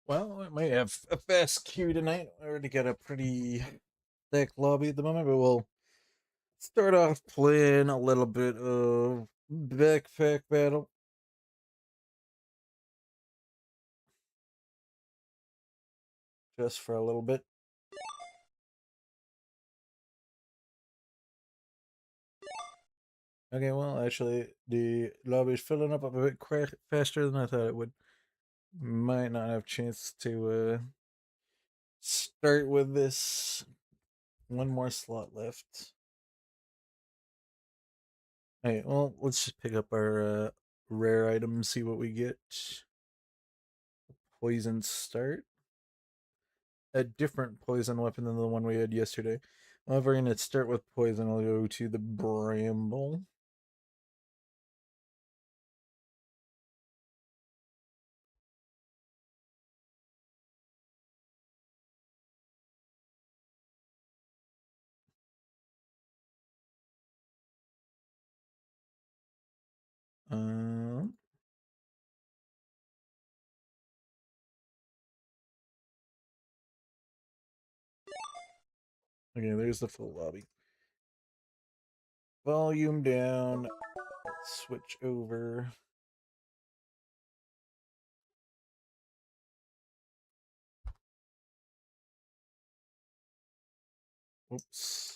Well, I might have a fast queue tonight. I already got a pretty thick lobby at the moment, but we'll start off playing a little bit of Backpack Battle. Just for a little bit. Okay, well, actually, the lobby's filling up a bit faster than I thought it would. Might not have chance to start with this. One more slot left. Okay, well, let's just pick up our rare items, see what we get. Poison start. A different poison weapon than the one we had yesterday. Well, if we're gonna start with poison, I'll go to the bramble. Um, okay, there's the full lobby. Volume down. Let's switch over. Oops.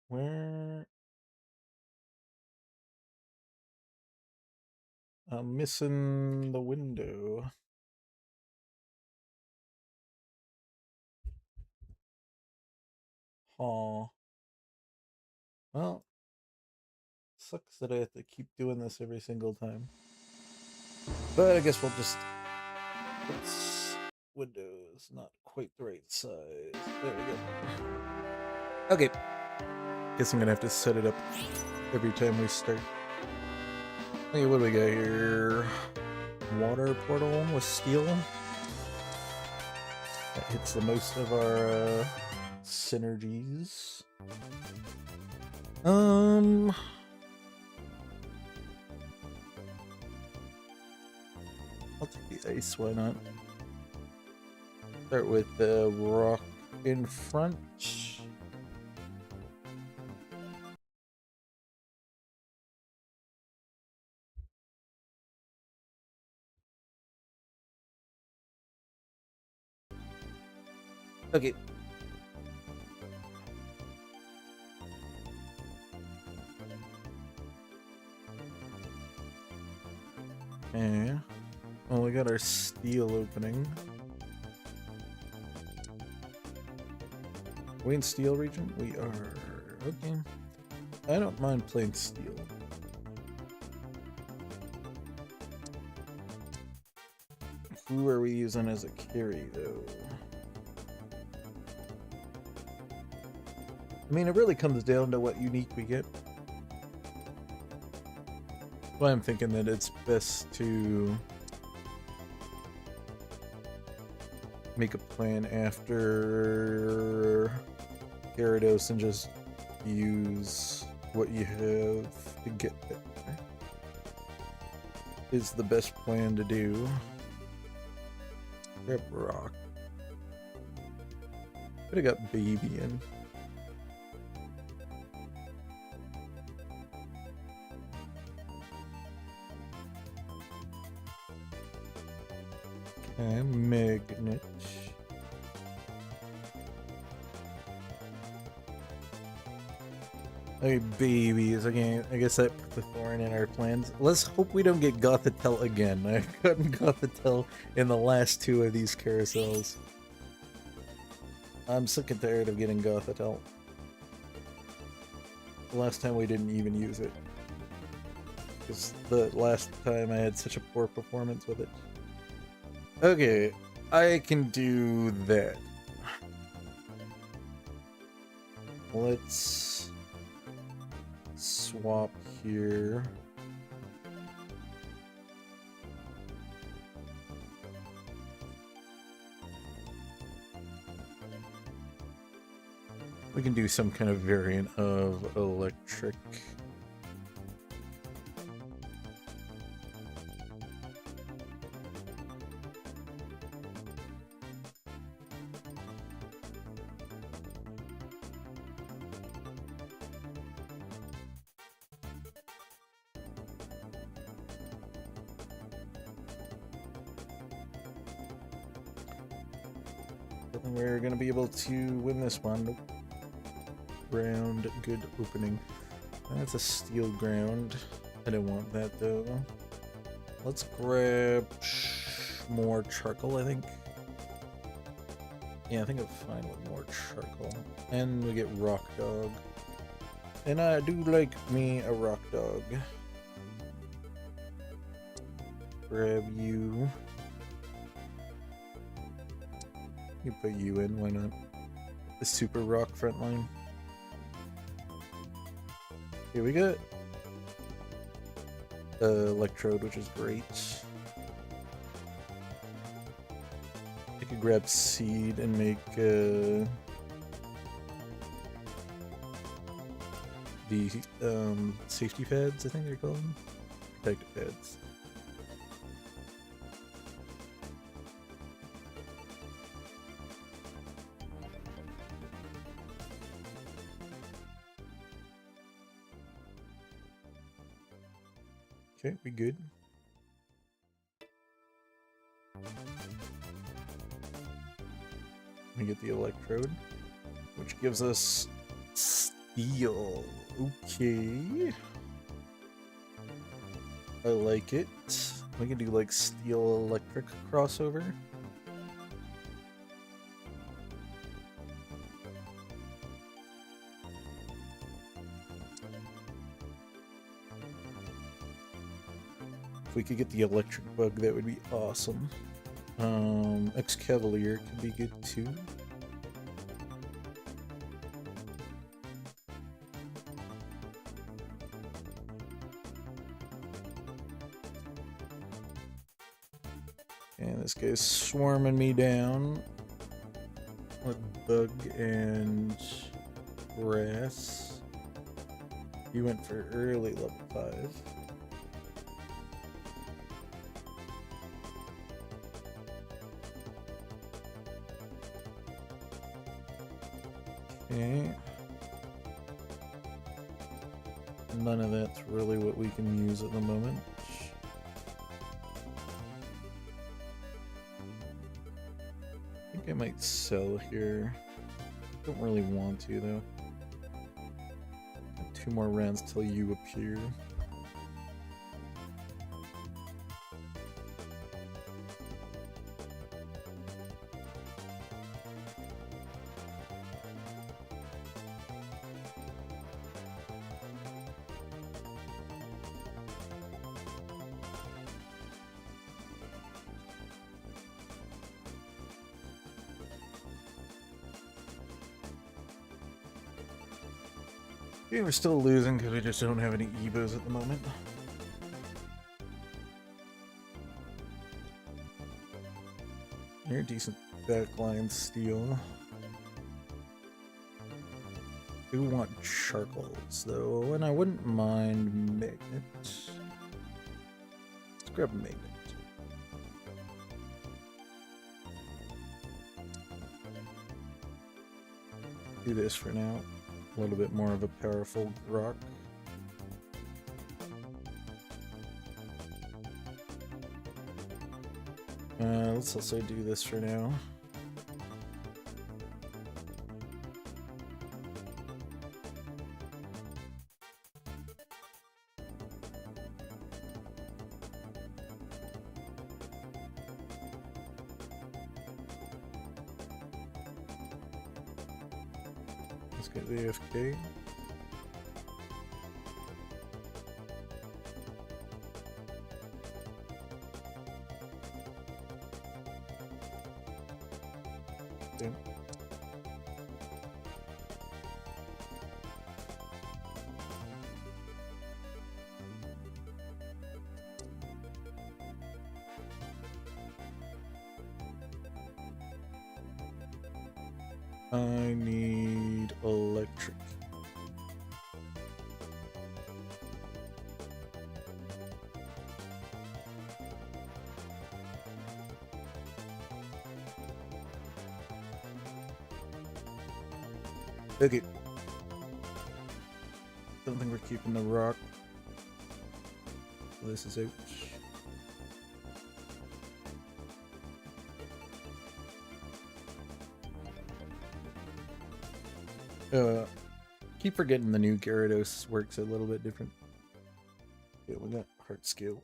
Where? I'm missing the window. Aw. Well, sucks that I have to keep doing this every single time. But I guess we'll just. Oops. Windows not quite the right size. There we go. Okay. Guess I'm gonna have to set it up every time we start. Okay, what do we got here? Water portal with steel. That hits the most of our synergies. I'll take the ice, why not? Start with the rock in front. Okay. Okay. Well, we got our steel opening. We in steel region? We are. Okay. I don't mind playing steel. Who are we using as a carry, though? I mean, it really comes down to what unique we get. Well, I'm thinking that it's best to make a plan after Gyarados and just use what you have to get there. Is the best plan to do. Grab rock. Could have got baby in. Okay, magnet. Okay, babies. Okay, I guess that put the thorn in our plans. Let's hope we don't get Gothitelle again. I've gotten Gothitelle in the last two of these carousels. I'm sick and tired of getting Gothitelle. The last time we didn't even use it. Because the last time I had such a poor performance with it. Okay, I can do that. Let's swap here. We can do some kind of variant of electric. We're gonna be able to win this one. Nope. Ground, good opening. That's a steel ground. I don't want that though. Let's grab more charcoal, I think. Yeah, I think I'm fine with more charcoal. And we get rock dog. And I do like me a rock dog. Grab you. You put you in, why not? The super rock front line. Here we got electrode, which is great. I could grab seed and make the safety pads, I think they're called. Protective pads. Okay, we good. We get the electrode, which gives us steel. Okay. I like it. We can do like steel electric crossover. If we could get the electric bug, that would be awesome. Excavalier could be good too. And this guy's swarming me down with bug and grass. He went for early level 5. Okay. None of that's really what we can use at the moment. I think I might sell here. Don't really want to though. 2 more rounds till you appear. Okay, we're still losing because we just don't have any Evos at the moment. You're a decent backline steal. We want charcoals though, and I wouldn't mind magnets. Let's grab a magnet. Do this for now. A little bit more of a powerful rock. Let's also do this for now. Let's get the AFK. Okay. I need electric. Okay. Don't think we're keeping the rock. This is out. Keep forgetting the new Gyarados works a little bit different. Yeah, we got heart skill.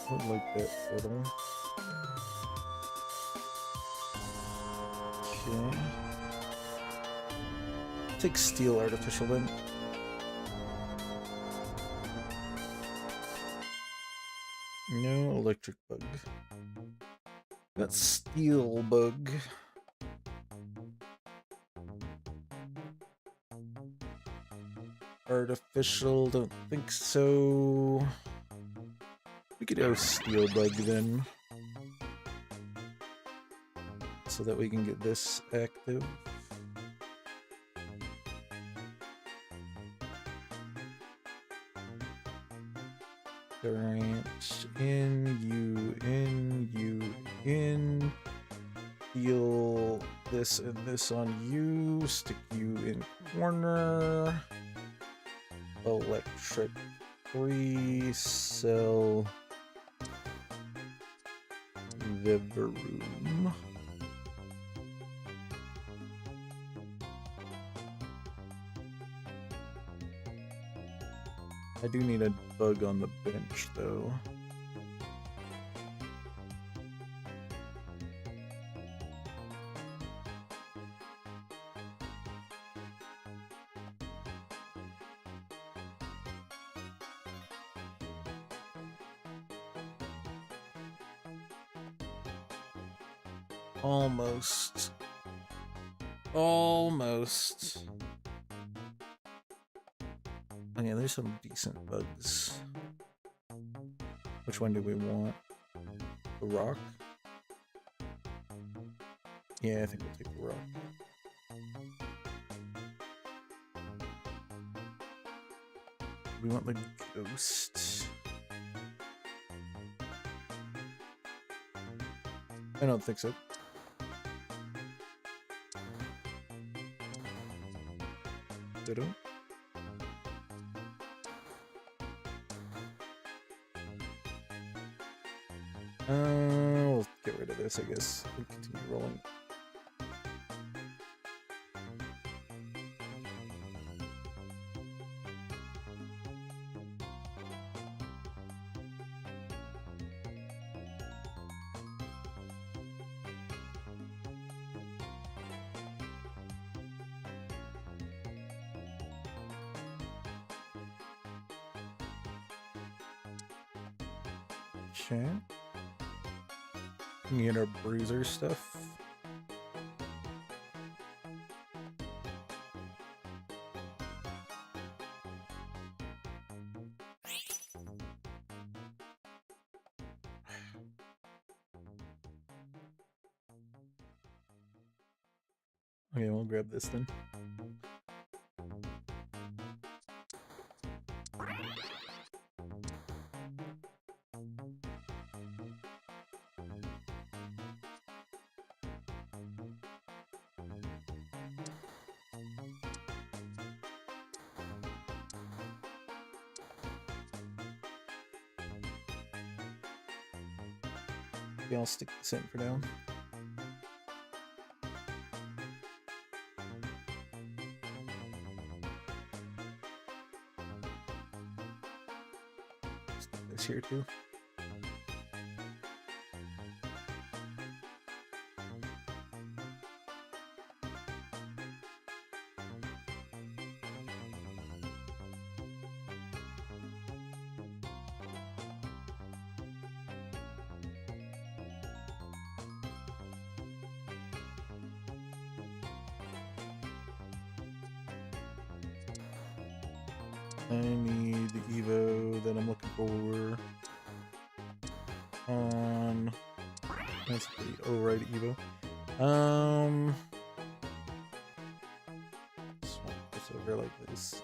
I would like that photo. Okay. Take Steel Artificial then. No Electric Bug. That's Steel Bug. Artificial, don't think so. We could go Steel Bug then. So that we can get this active. Branch in, you in. Heal this and this on you. Stick you in corner. Electric 3. Sell. Vivroom. I do need a bug on the bench, though. Almost. Almost. Okay, there's some decent bugs. Which one do we want? The rock? Yeah, I think we'll take the rock. We want the ghost. I don't think so. Ditto. We'll get rid of this, I guess. We'll continue rolling. Okay. Get our bruiser stuff. Okay, we'll grab this then. Okay, I'll stick this in for now. Stick this here too. I need the Evo that I'm looking for. on... That's pretty override Evo. Swap this over like this.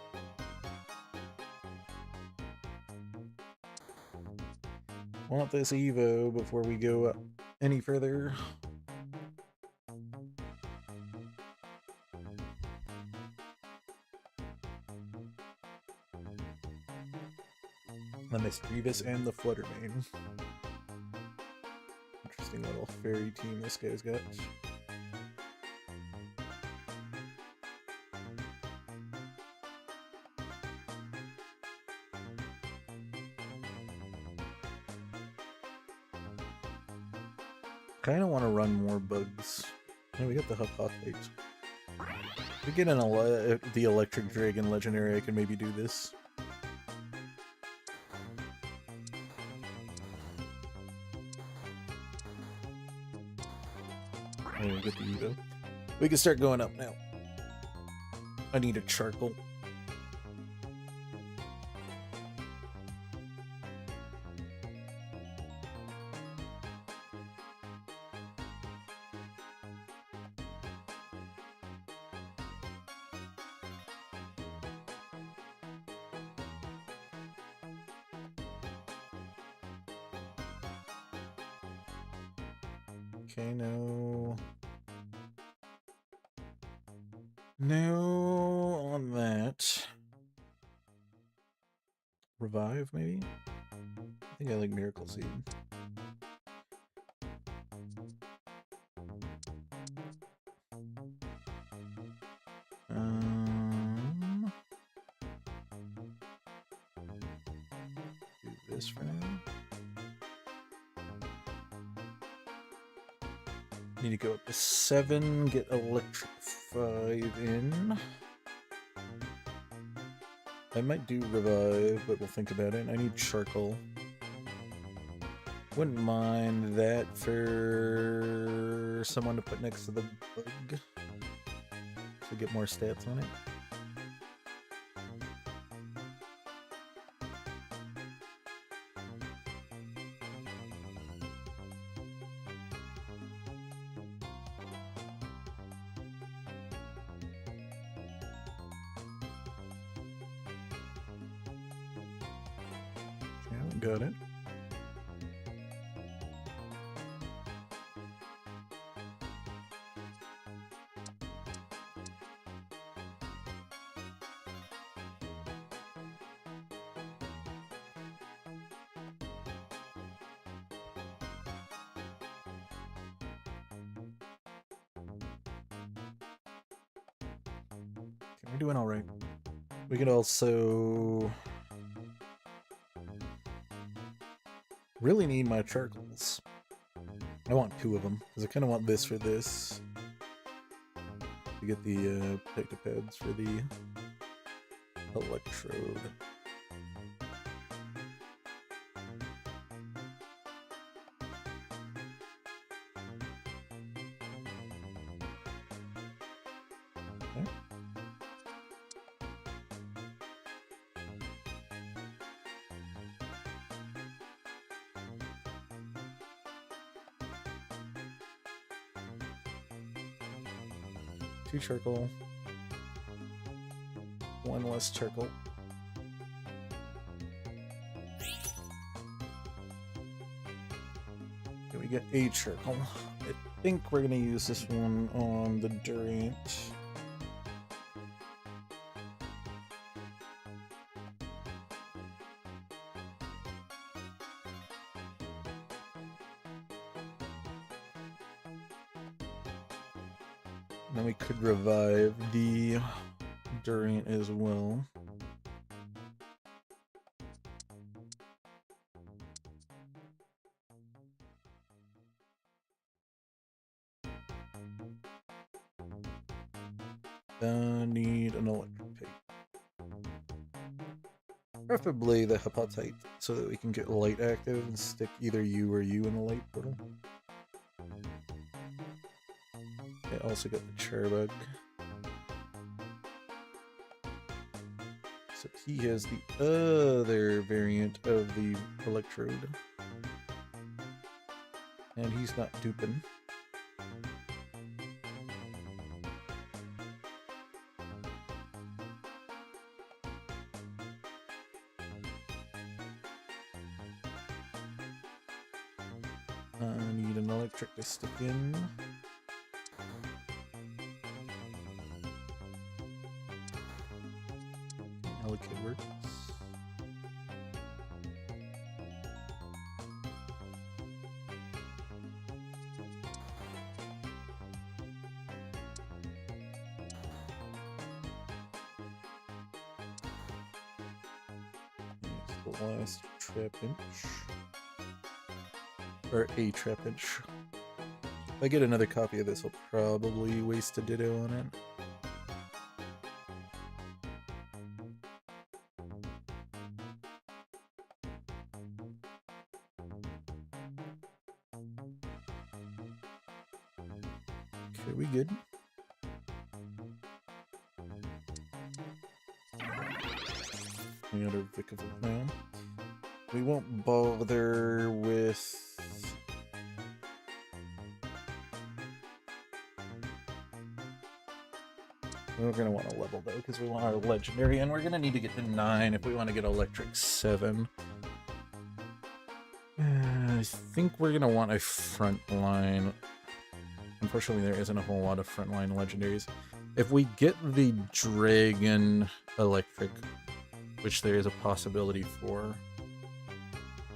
Want this Evo before we go up any further. The Mischievous and the Fluttermane. Interesting little fairy team this guy's got. Kinda want to run more bugs. Yeah, we got the Huphothite. If we get the Electric Dragon Legendary, I can maybe do this. And we get the Evo. We can start going up now. I need a charcoal. Okay, no. No on that. Revive, maybe? I think I like Miracle Seed. Do this for now. Need to go up to 7, get Electric 5 in. I might do Revive, but we'll think about it. I need Charcoal. Wouldn't mind that for someone to put next to the bug. To get more stats on it. Got it. Okay, we're doing all right. We can also really need my charcoals. I want 2 of them, because I kind of want this for this. To get the protective pads for the electrode. Okay. Two charcoal. 1 less charcoal. Okay, we get a charcoal. I think we're gonna use this one on the Durant. Then we could revive the Durant as well. Need an electric tape. Preferably the Huphothite, so that we can get light active and stick either you or you in the light portal. I also got the Charbug. So he has the other variant of the Electrode. And he's not duping. I need an electric to stick in. Allocate works. Here's the last trap inch. Or a trap inch. If I get another copy of this, I'll probably waste a ditto on it. Okay, we good? We got our Vic of now. We won't bother with... We're going to want to level though, because we want our legendary, and we're going to need to get to 9 if we want to get electric 7. I think we're going to want a front line. Unfortunately, there isn't a whole lot of frontline legendaries. If we get the Dragon Electric, which there is a possibility for,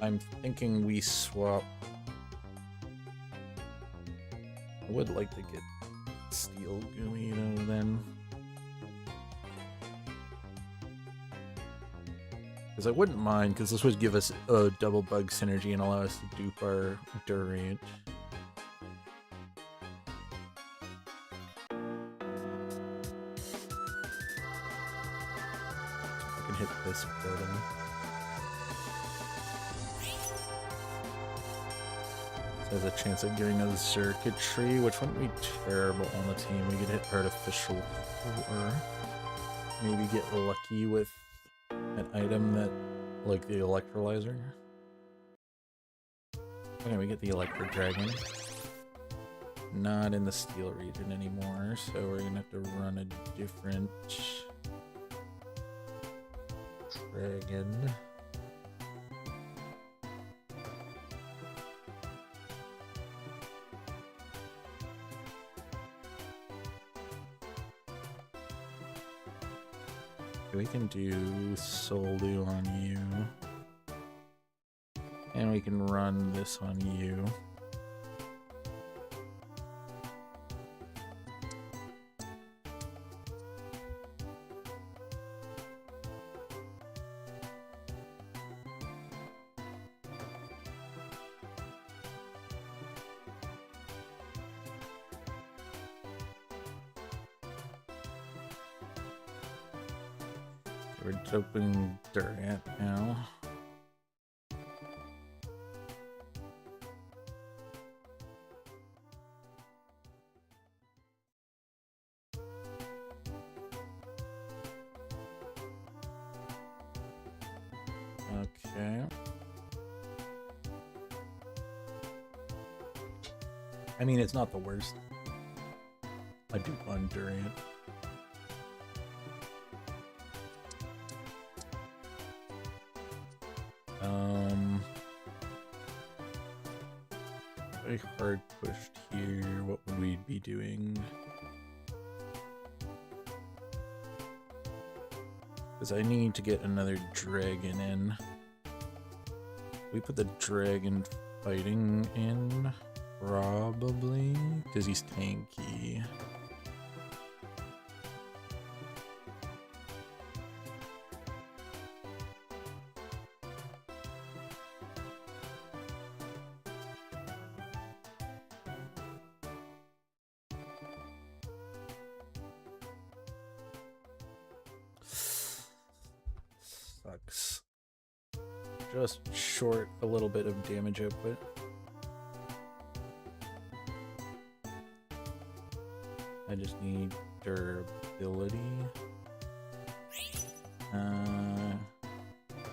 I'm thinking we swap. I would like to get Steel Guido then. Because I wouldn't mind, because this would give us a double bug synergy and allow us to dupe our Durant. I can hit this portal. So there's a chance of getting a circuitry, which wouldn't be terrible on the team. We could hit artificial, or maybe get lucky with an item that, like the electrolyzer. Okay, we get the Electric Dragon. Not in the steel region anymore, so we're gonna have to run a different dragon. We can do Soldu on you. And we can run this on you. We're doping Durant now. Okay. I mean, it's not the worst. I do fun Durant. Very hard pushed here. What would we be doing? Because I need to get another dragon in. We put the dragon fighting in, probably, because he's tanky. Sucks. Just short a little bit of damage output. I just need durability. I'll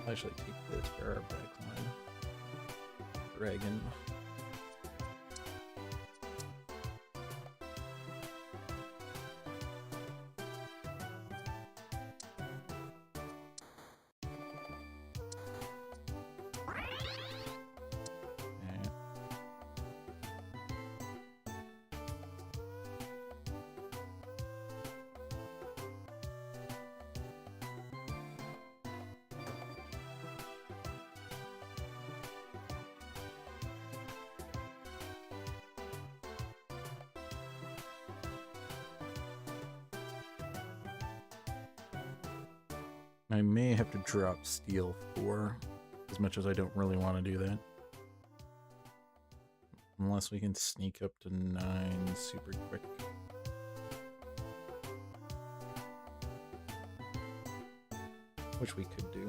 actually take this for our backline. Dragon. I may have to drop steel 4, as much as I don't really want to do that. Unless we can sneak up to 9 super quick. Which we could do.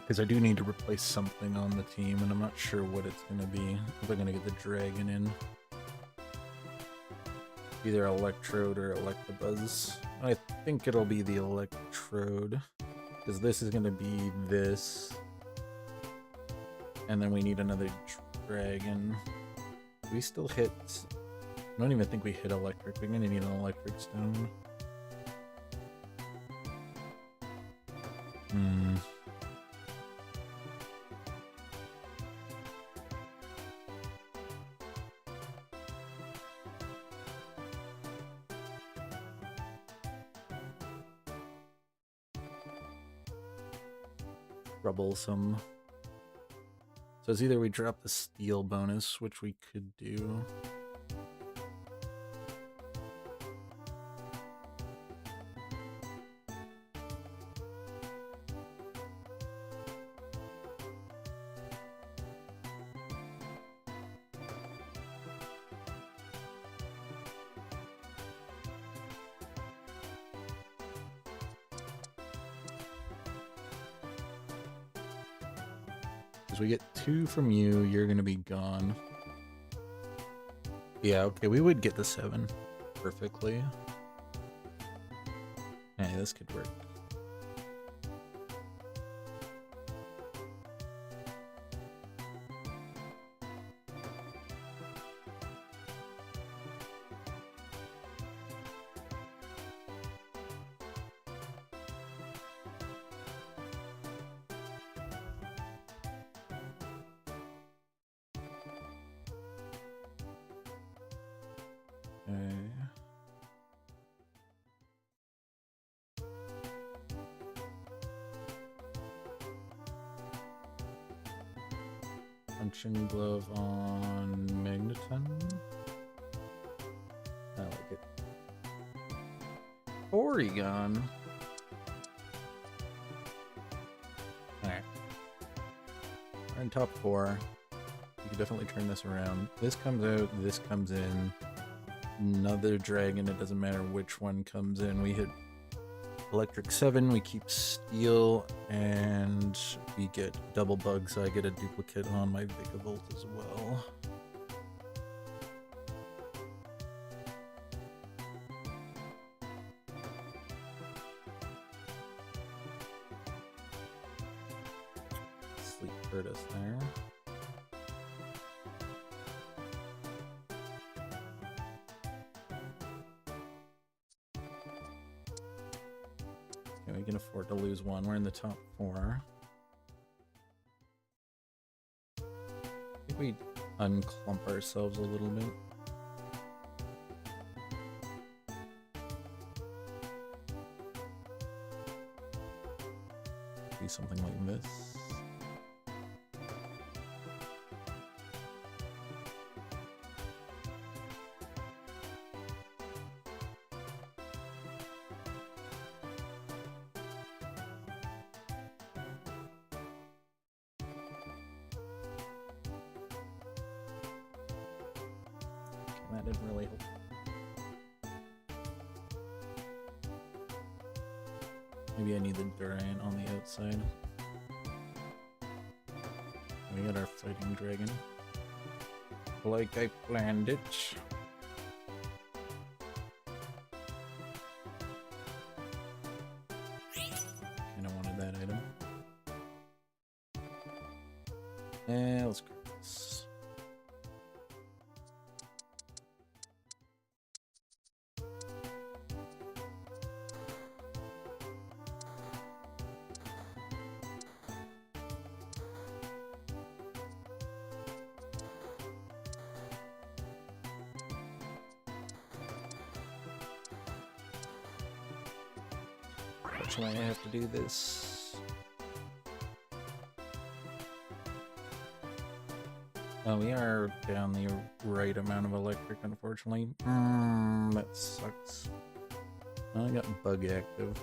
Because I do need to replace something on the team, and I'm not sure what it's going to be. If I'm going to get the Dragon in. Either Electrode or Electabuzz. I think it'll be the Electrode. Because this is going to be this. And then we need another Dragon. We still hit... I don't even think we hit Electric. We're going to need an Electric Stone. Troublesome. So it's either we drop the steel bonus, which we could do. We get 2 from you, you're gonna be gone. Yeah, okay, we would get the 7 perfectly. Hey, this could work. Punching Glove on Magneton. I like it. Porygon. Alright. We're in top 4. You can definitely turn this around. This comes out, this comes in. Another Dragon, it doesn't matter which one comes in. We hit Electric 7, we keep Steel, and we get Double Bug, so I get a duplicate on my Vikavolt as well. Sleep Curtis there. We can afford to lose 1. We're in the top 4. I think we unclump ourselves a little bit. Do something like this. That didn't really help. Maybe I need the Durant on the outside. We got our Fighting Dragon. Like I planned it. Kinda wanted that item. And let's grab this. Unfortunately, I have to do this. Oh, we are down the right amount of electric, unfortunately. That sucks. I got bug active.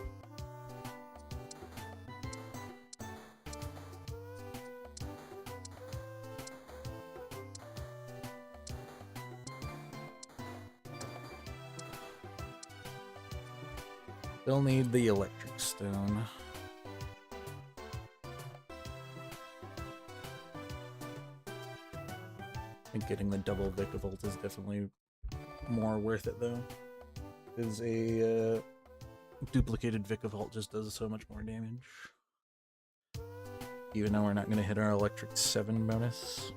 Still need the electric stone. I think getting the double Vikavolt is definitely more worth it, though. Because a duplicated Vikavolt just does so much more damage. Even though we're not going to hit our electric 7 bonus.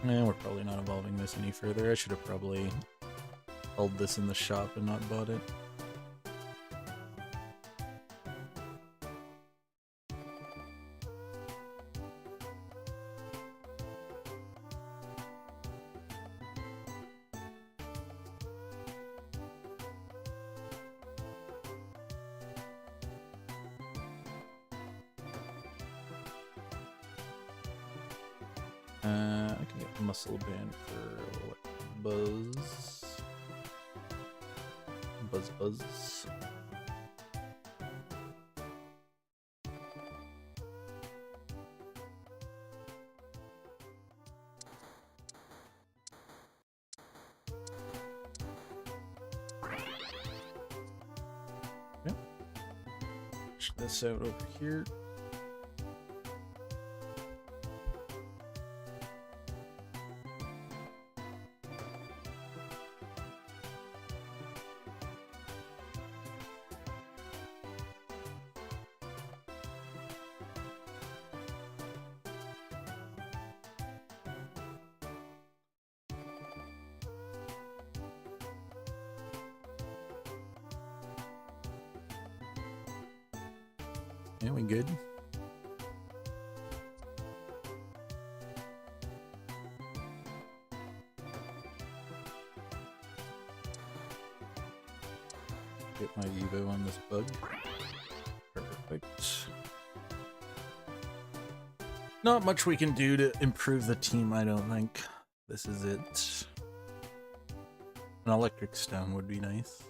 And we're probably not evolving this any further. I should have probably held this in the shop and not bought it. I can get muscle band for what? Buzz. Buzz. Yep. Push this out over here. Yeah, we good? Get my Evo on this bug. Perfect. Not much we can do to improve the team, I don't think. This is it. An electric stone would be nice.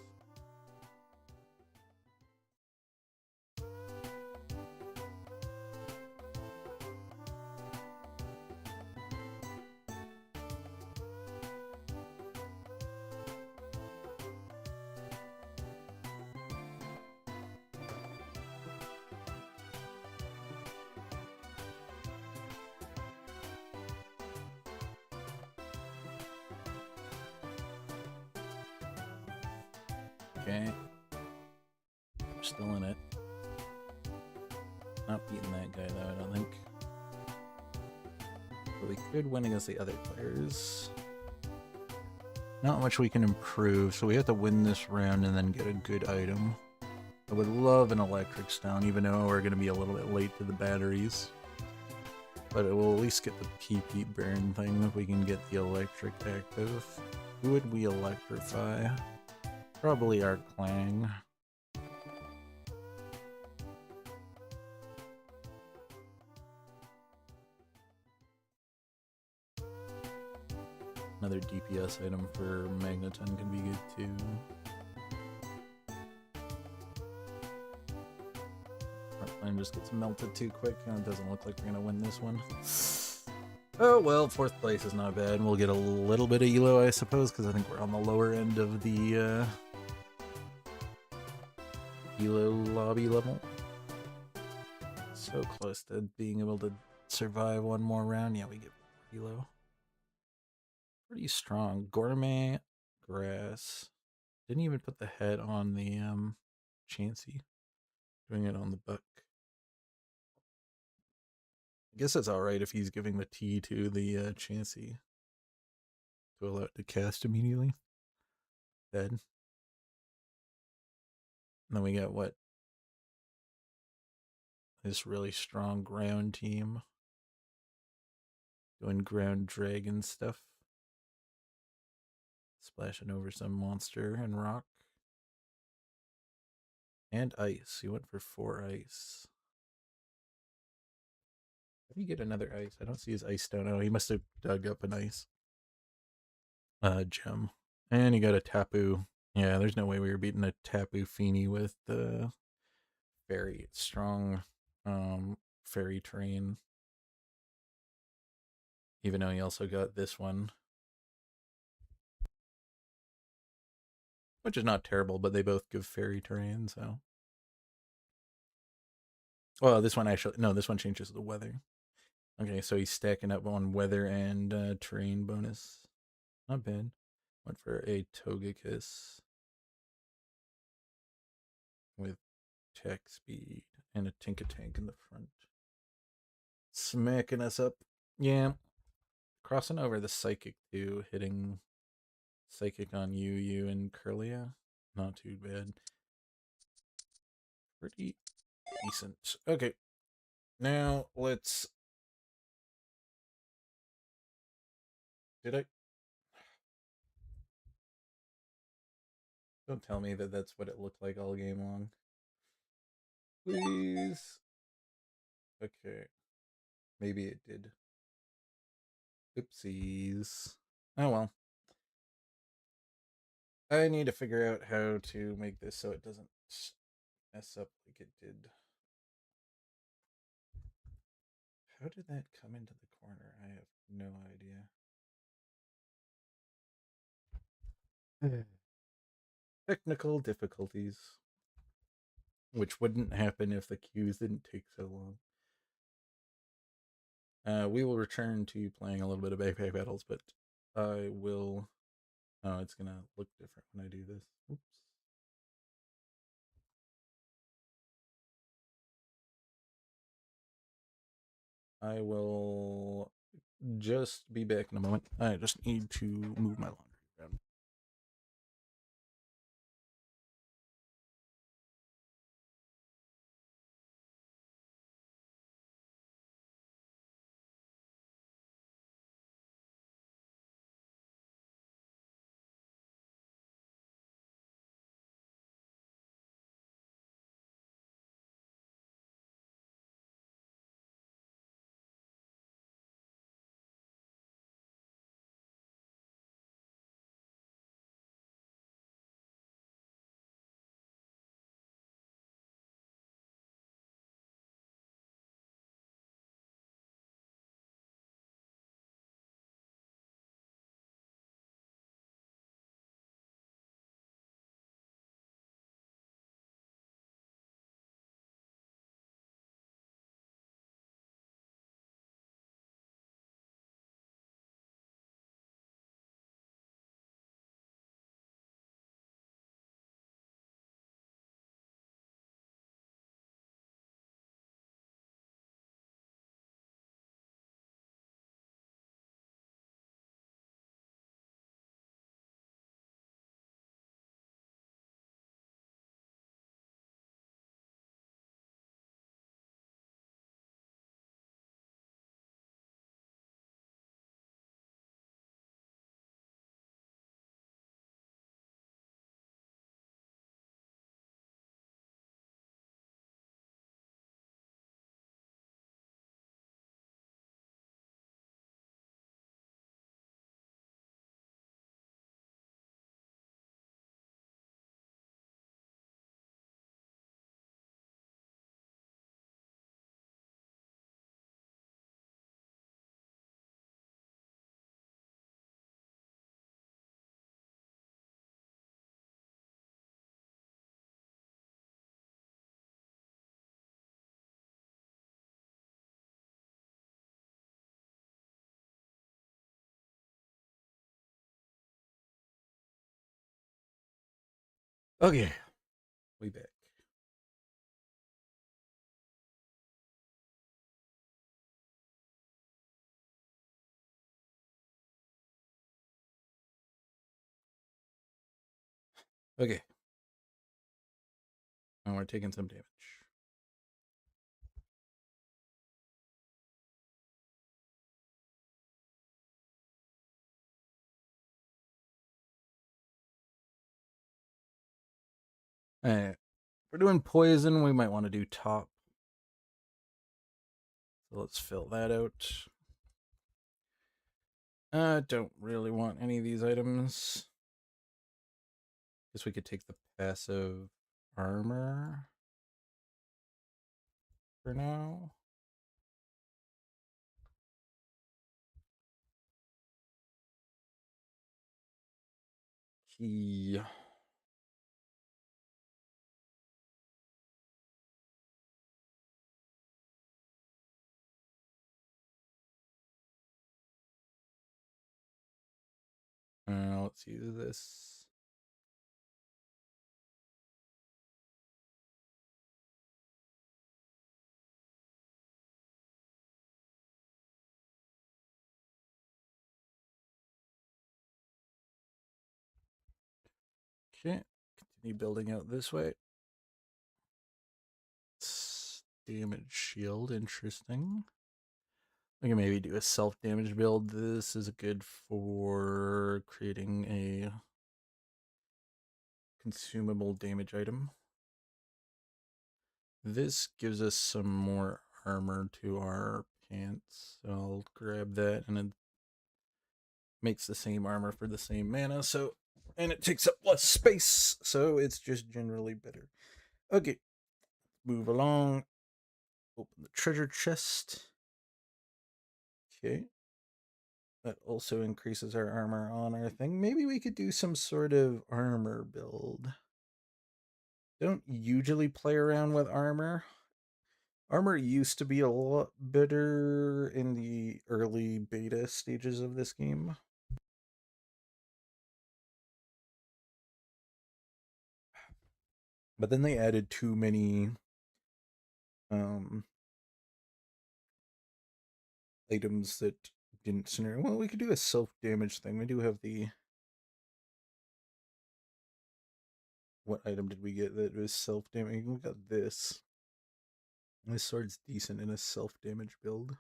Okay. We're still in it. Not beating that guy though, I don't think. But we could win against the other players. Not much we can improve, so we have to win this round and then get a good item. I would love an electric stone, even though we're going to be a little bit late to the batteries. But it will at least get the PP burn thing if we can get the electric active. Who would we electrify? Probably our Clang. Another DPS item for Magneton can be good too. Frontline just gets melted too quick, and it doesn't look like we're gonna win this one. Oh well, 4th place is not bad. We'll get a little bit of elo, I suppose, because I think we're on the lower end of the elo lobby level. So close to being able to survive one more round. Yeah, we get elo. Pretty strong. Gourmet grass. Didn't even put the head on the Chansey. Doing it on the buck. I guess it's alright if he's giving the T to the Chansey to allow it to cast immediately. Dead. And then we got what? This really strong ground team. Doing ground dragon stuff. Splashing over some monster and rock. And ice. He went for 4 ice. How do you get another ice? I don't see his ice stone. Oh, he must have dug up an ice gem. And he got a Tapu. Yeah, there's no way we were beating a Tapu Fini with the very strong fairy terrain. Even though he also got this one. Which is not terrible, but they both give fairy terrain, so. Well, this one actually, no, this one changes the weather. Okay, so he's stacking up on weather and terrain bonus. Not bad. Went for a Togekiss with attack speed and a Tinkatank in the front. Smacking us up. Yeah. Crossing over the Psychic too, hitting Psychic on you and Curlia. Not too bad. Pretty decent. Okay. Now let's. Did I? Don't tell me that that's what it looked like all game long. Please. Okay. Maybe it did. Oopsies. Oh well. I need to figure out how to make this so it doesn't mess up like it did. How did that come into the corner? I have no idea. Technical difficulties. Which wouldn't happen if the queues didn't take so long. We will return to playing a little bit of Backpack Battles, but I will. Oh, it's gonna look different when I do this. Oops. I will just be back in a moment. I just need to move my laundry around. Okay, we back. Okay. And we're taking some damage. Alright. We're doing poison, we might want to do top. So let's fill that out. Don't really want any of these items. Guess we could take the passive armor for now. Key. Let's use this. Okay, continue building out this way. Damage shield, interesting. We can maybe do a self-damage build. This is good for creating a consumable damage item. This gives us some more armor to our pants. So I'll grab that, and it makes the same armor for the same mana. So, and it takes up less space. So it's just generally better. Okay, move along. Open the treasure chest. Okay. That also increases our armor on our thing. Maybe we could do some sort of armor build. Don't usually play around with armor. Armor used to be a lot better in the early beta stages of this game. But then they added too many items that didn't scenario. Well, we could do a self-damage thing. We do have the... What item did we get that was self-damage? We got this. This sword's decent in a self-damage build.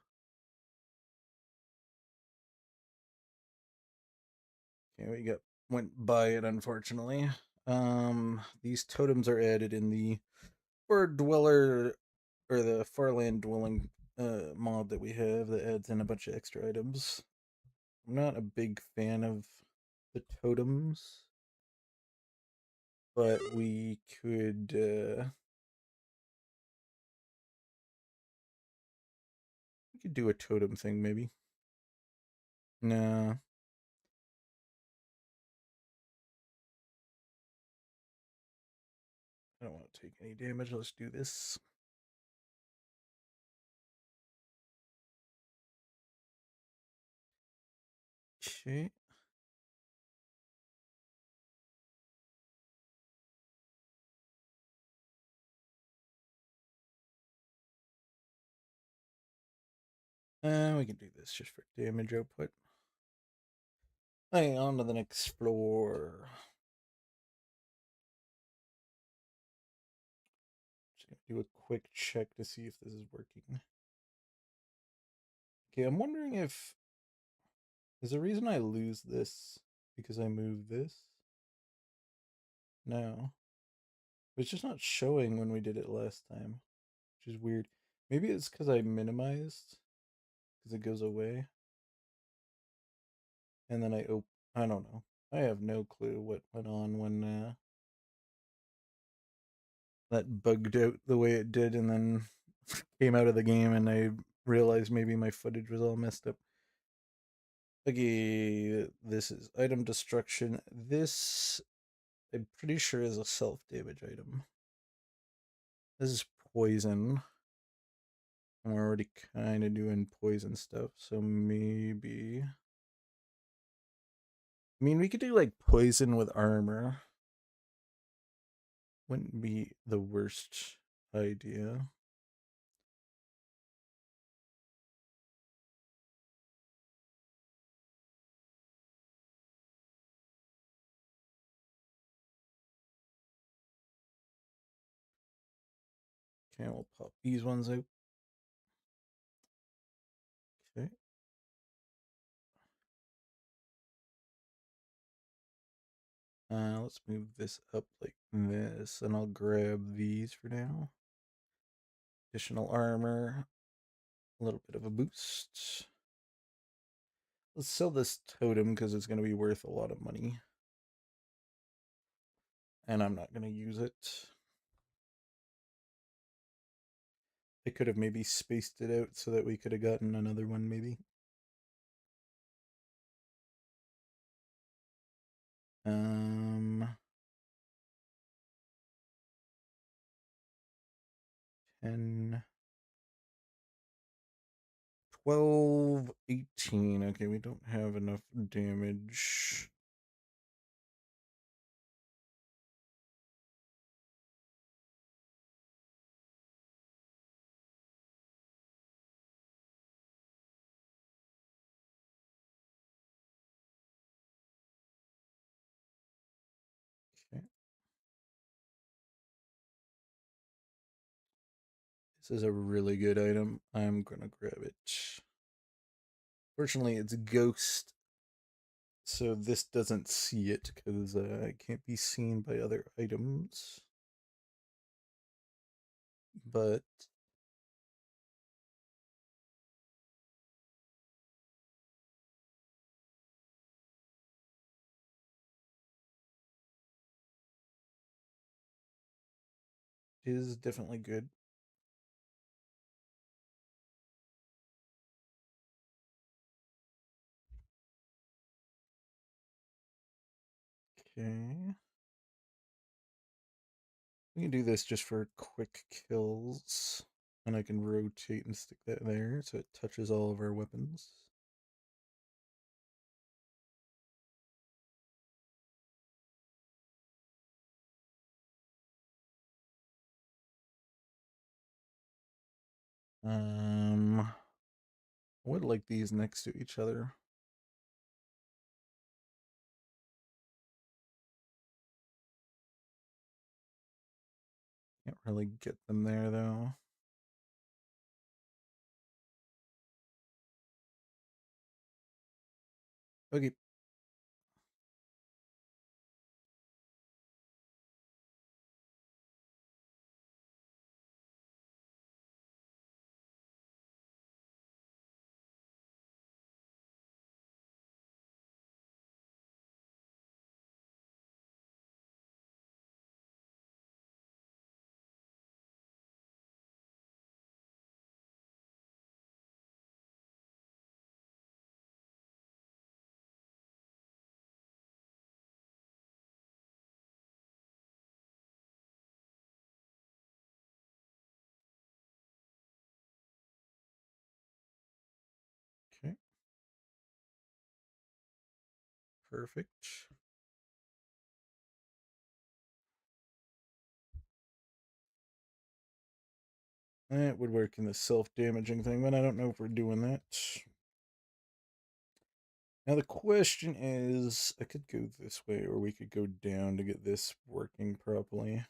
Okay, we got went by it, unfortunately. These totems are added in the Far Dweller, or the Farland Dwelling mod that we have that adds in a bunch of extra items. I'm not a big fan of the totems, but we could do a totem thing maybe. No. I don't want to take any damage. Let's do this. Okay. We can do this just for damage output. Hey, on to the next floor. Just gonna do a quick check to see if this is working. Okay, I'm wondering if... Is the reason I lose this because I move this? No. It's just not showing when we did it last time, which is weird. Maybe it's because I minimized, because it goes away. And then I don't know. I have no clue what went on when that bugged out the way it did and then came out of the game and I realized maybe my footage was all messed up. Okay, this is item destruction. This, I'm pretty sure, is a self-damage item. This is poison. I'm already kind of doing poison stuff, so maybe... I mean, we could do, like, poison with armor. Wouldn't be the worst idea. Okay, we'll pop these ones out. Okay. I Let's move this up like this, and I'll grab these for now. Additional armor, a little bit of a boost. Let's sell this totem because it's going to be worth a lot of money. And I'm not going to use it. I could have maybe spaced it out so that we could have gotten another one, maybe. Um, 10, 12, 18. Okay, we don't have enough damage. Okay. This is a really good item. I'm gonna grab it. Fortunately, it's ghost, so this doesn't see it because it can't be seen by other items. But it is definitely good. Okay. We can do this just for quick kills. And I can rotate and stick that there so it touches all of our weapons. I would like these next to each other. Can't really get them there though. Okay. Okay. Perfect. That would work in the self-damaging thing, but I don't know if we're doing that. Now the question is, I could go this way or we could go down to get this working properly.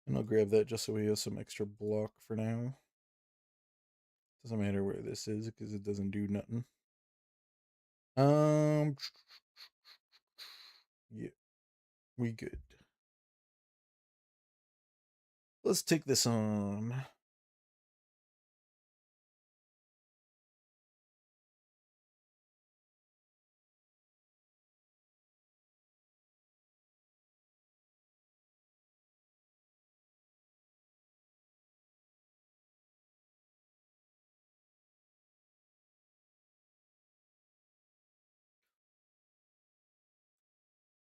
And I'll grab that just so we have some extra block for now. Doesn't matter where this is because it doesn't do nothing. Yeah, we good. Let's take this on.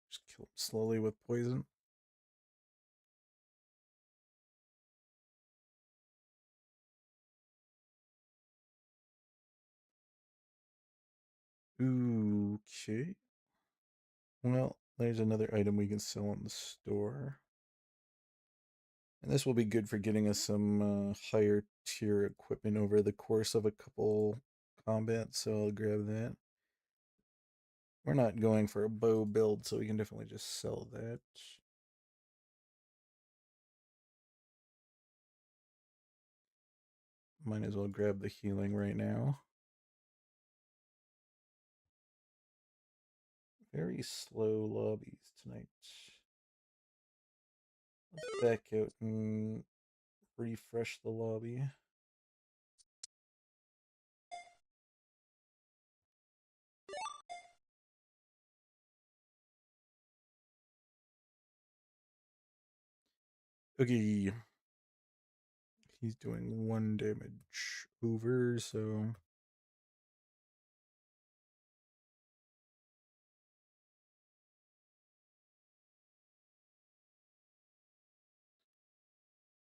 Just kill him slowly with poison. Okay. Well, there's another item we can sell in the store. And this will be good for getting us some higher tier equipment over the course of a couple combats, so I'll grab that. We're not going for a bow build, so we can definitely just sell that. Might as well grab the healing right now. Very slow lobbies tonight. Let's back out and refresh the lobby. Okay. He's doing 1 damage over, so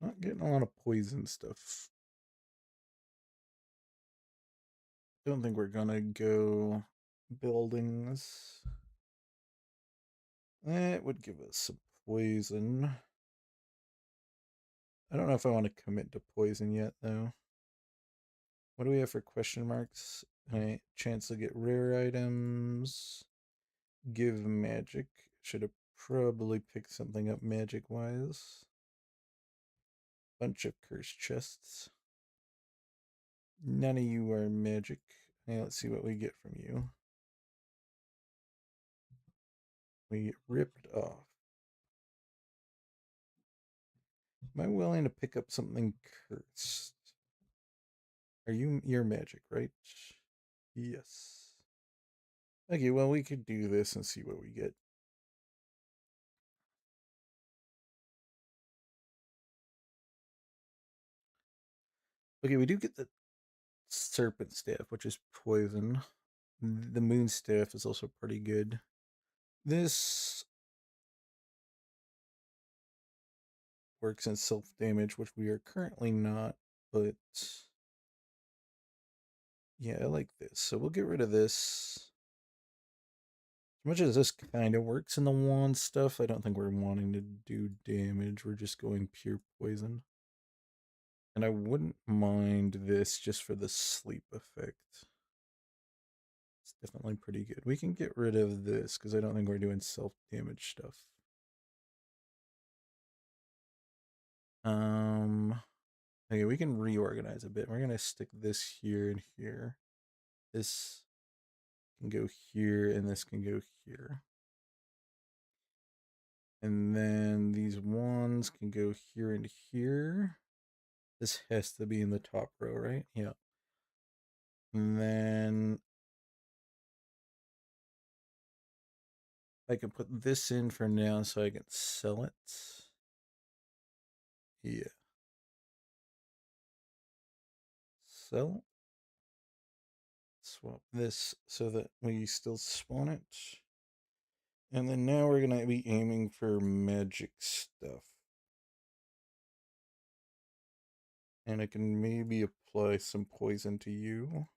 not getting a lot of poison stuff. Don't think we're gonna go buildings. That would give us some poison. I don't know if I want to commit to poison yet, though. What do we have for question marks? Alright, chance to get rare items. Give magic. Should have probably picked something up magic-wise. Bunch of cursed chests. None of you are magic. Hey, let's see what we get from you. We get ripped off. Am I willing to pick up something cursed? You're magic, right? Yes. Okay, well, we could do this and see what we get. Okay, we do get the serpent staff, which is poison. The moon staff is also pretty good. This works in self damage, which we are currently not, but yeah, I like this. So we'll get rid of this. As much as this kind of works in the wand stuff, I don't think we're wanting to do damage. We're just going pure poison. And I wouldn't mind this just for the sleep effect. It's definitely pretty good. We can get rid of this because I don't think we're doing self-damage stuff. Okay, we can reorganize a bit. We're gonna stick this here and here. This can go here, and this can go here. And then these ones can go here and here. This has to be in the top row, right? Yeah. And then I can put this in for now so I can sell it. Yeah. Sell. Swap this so that we still spawn it. And then now we're going to be aiming for magic stuff. And I can maybe apply some poison to you.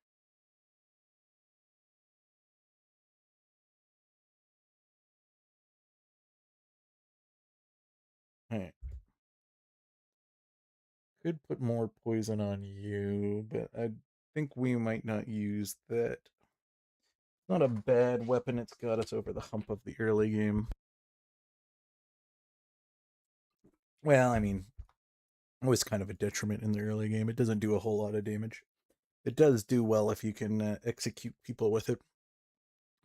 Alright. Could put more poison on you, but I think we might not use that. Not a bad weapon, it's got us over the hump of the early game. Well, I mean, it was kind of a detriment in the early game. It doesn't do a whole lot of damage. It does do well if you can execute people with it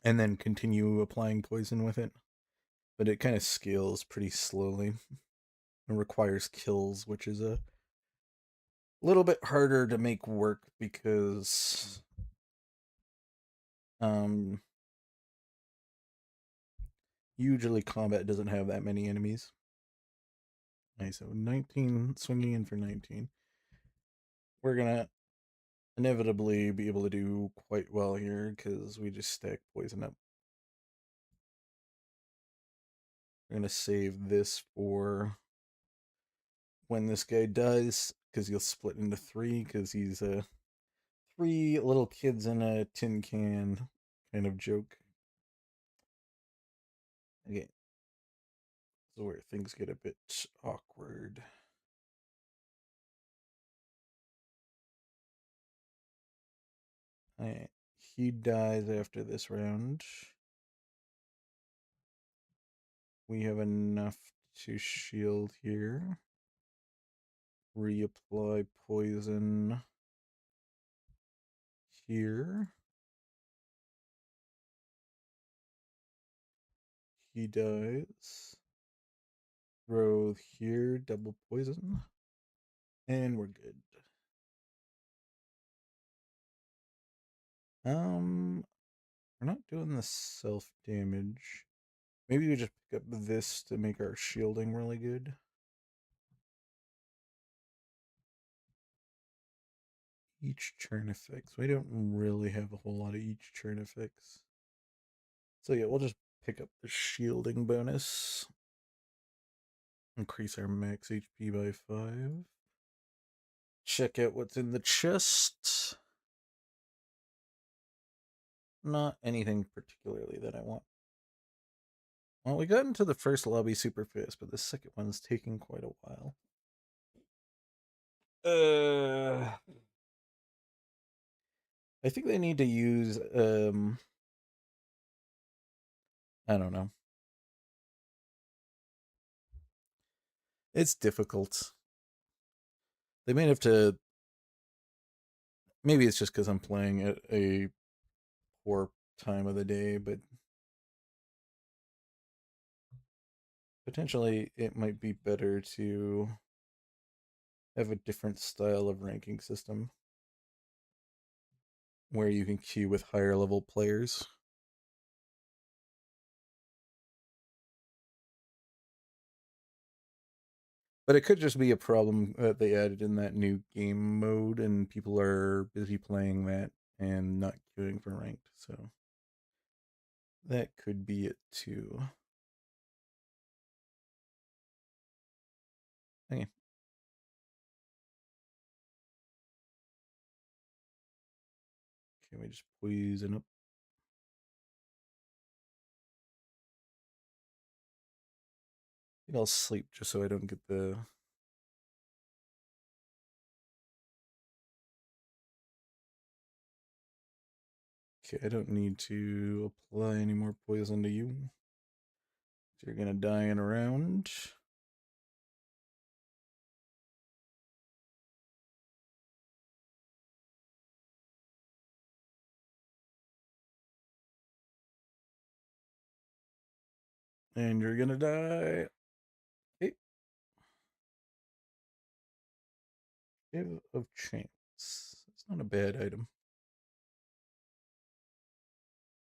and then continue applying poison with it. But it kind of scales pretty slowly. It requires kills, which is a little bit harder to make work because usually combat doesn't have that many enemies. Nice, so 19, swinging in for 19. We're gonna inevitably be able to do quite well here because we just stack poison up. We're gonna save this for when this guy dies because he'll split into 3 because he's 3 little kids in a tin can kind of joke. Okay. So where things get a bit awkward. Alright. He dies after this round. we have enough to shield here. Reapply poison here. He dies. Throw here, double poison. And we're good. We're not doing the self damage. Maybe we just pick up this to make our shielding really good. Each turn effects. We don't really have a whole lot of each turn effects. So yeah, we'll just pick up the shielding bonus. Increase our max HP by 5. Check out what's in the chest. Not anything particularly that I want. Well, we got into the first lobby super fast, but the second one's taking quite a while. I think they need to use I don't know. It's difficult. They may have to. Maybe it's just because I'm playing at a poor time of the day, but potentially it might be better to have a different style of ranking system where you can queue with higher level players. But it could just be a problem that they added in that new game mode and people are busy playing that and not queuing for ranked. So that could be it too. Okay. Can we just poison up? I think I'll sleep just so I don't get the. Okay, I don't need to apply any more poison to you. So you're gonna die in a round. And you're gonna die. Okay. Give of chance. It's not a bad item.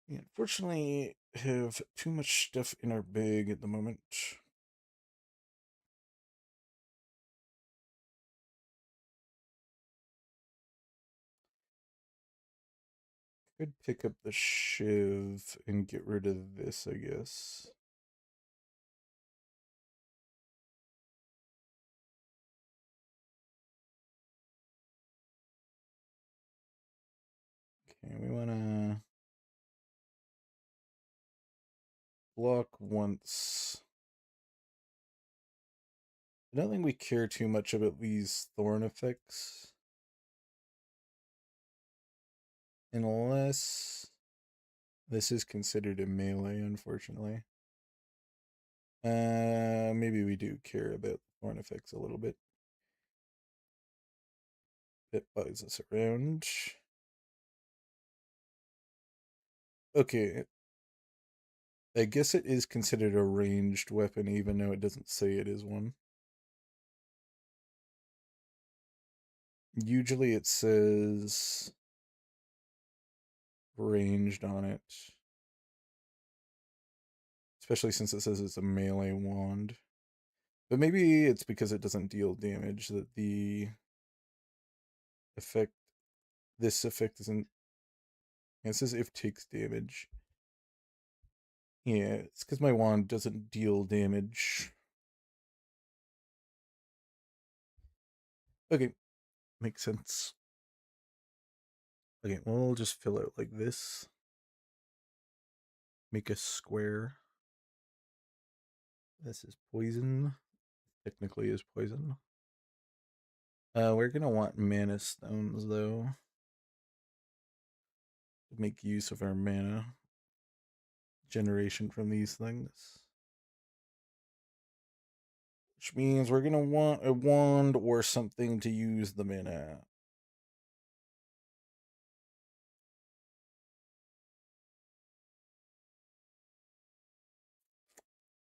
We unfortunately have too much stuff in our bag at the moment. Could pick up the shiv and get rid of this, I guess. Okay, we wanna block once. I don't think we care too much about these thorn effects. Unless this is considered a melee, unfortunately. Maybe we do care about thorn effects a little bit. It bugs us around. Okay. I guess it is considered a ranged weapon, even though it doesn't say it is one. Usually it says ranged on it. Especially since it says it's a melee wand. But maybe it's because it doesn't deal damage that the effect, this effect isn't. It says if takes damage. Yeah, it's because my wand doesn't deal damage. Okay, makes sense. Okay, we'll just fill out like this. Make a square. This is poison. Technically is poison. We're gonna want mana stones though. To make use of our mana generation from these things. Which means we're gonna want a wand or something to use the mana.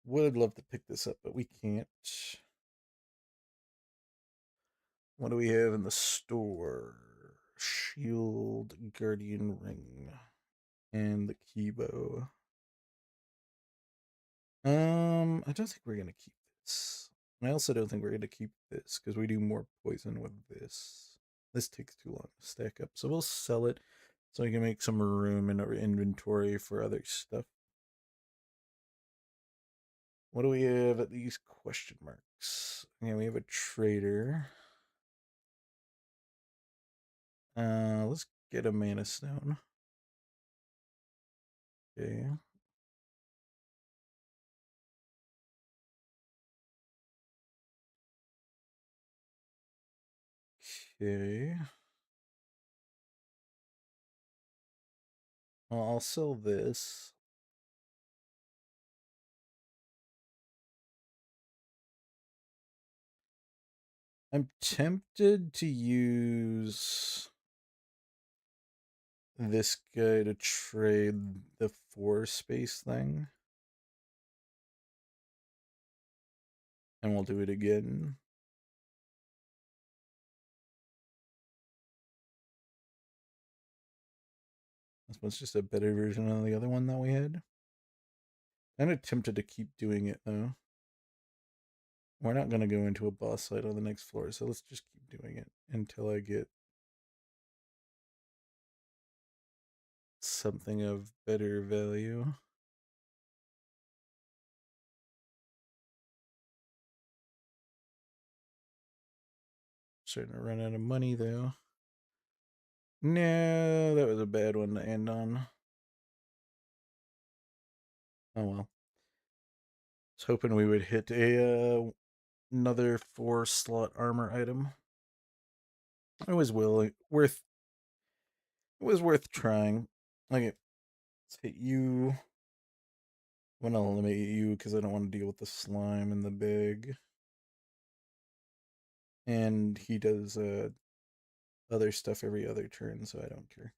Would love to pick this up, but we can't. What do we have in the store? Shield, Guardian Ring, and the Keybow. I don't think we're gonna keep this. I also don't think we're gonna keep this because we do more poison with this. This takes too long to stack up, so we'll sell it so we can make some room in our inventory for other stuff. What do we have at these question marks? Yeah, we have a trader. Let's get a mana stone. Okay. Okay. Well, I'll sell this. I'm tempted to use this guy to trade the 4 space thing. And we'll do it again. This one's just a better version of the other one that we had. I'm tempted to keep doing it though. We're not going to go into a boss fight on the next floor, so let's just keep doing it until I get something of better value. Starting to run out of money though. No, that was a bad one to end on. Oh well. I was hoping we would hit a another 4-slot armor item. It was worth. It was worth trying. Okay, let's hit you. I'm gonna eliminate you because I don't want to deal with the slime and the big. And he does other stuff every other turn, so I don't care.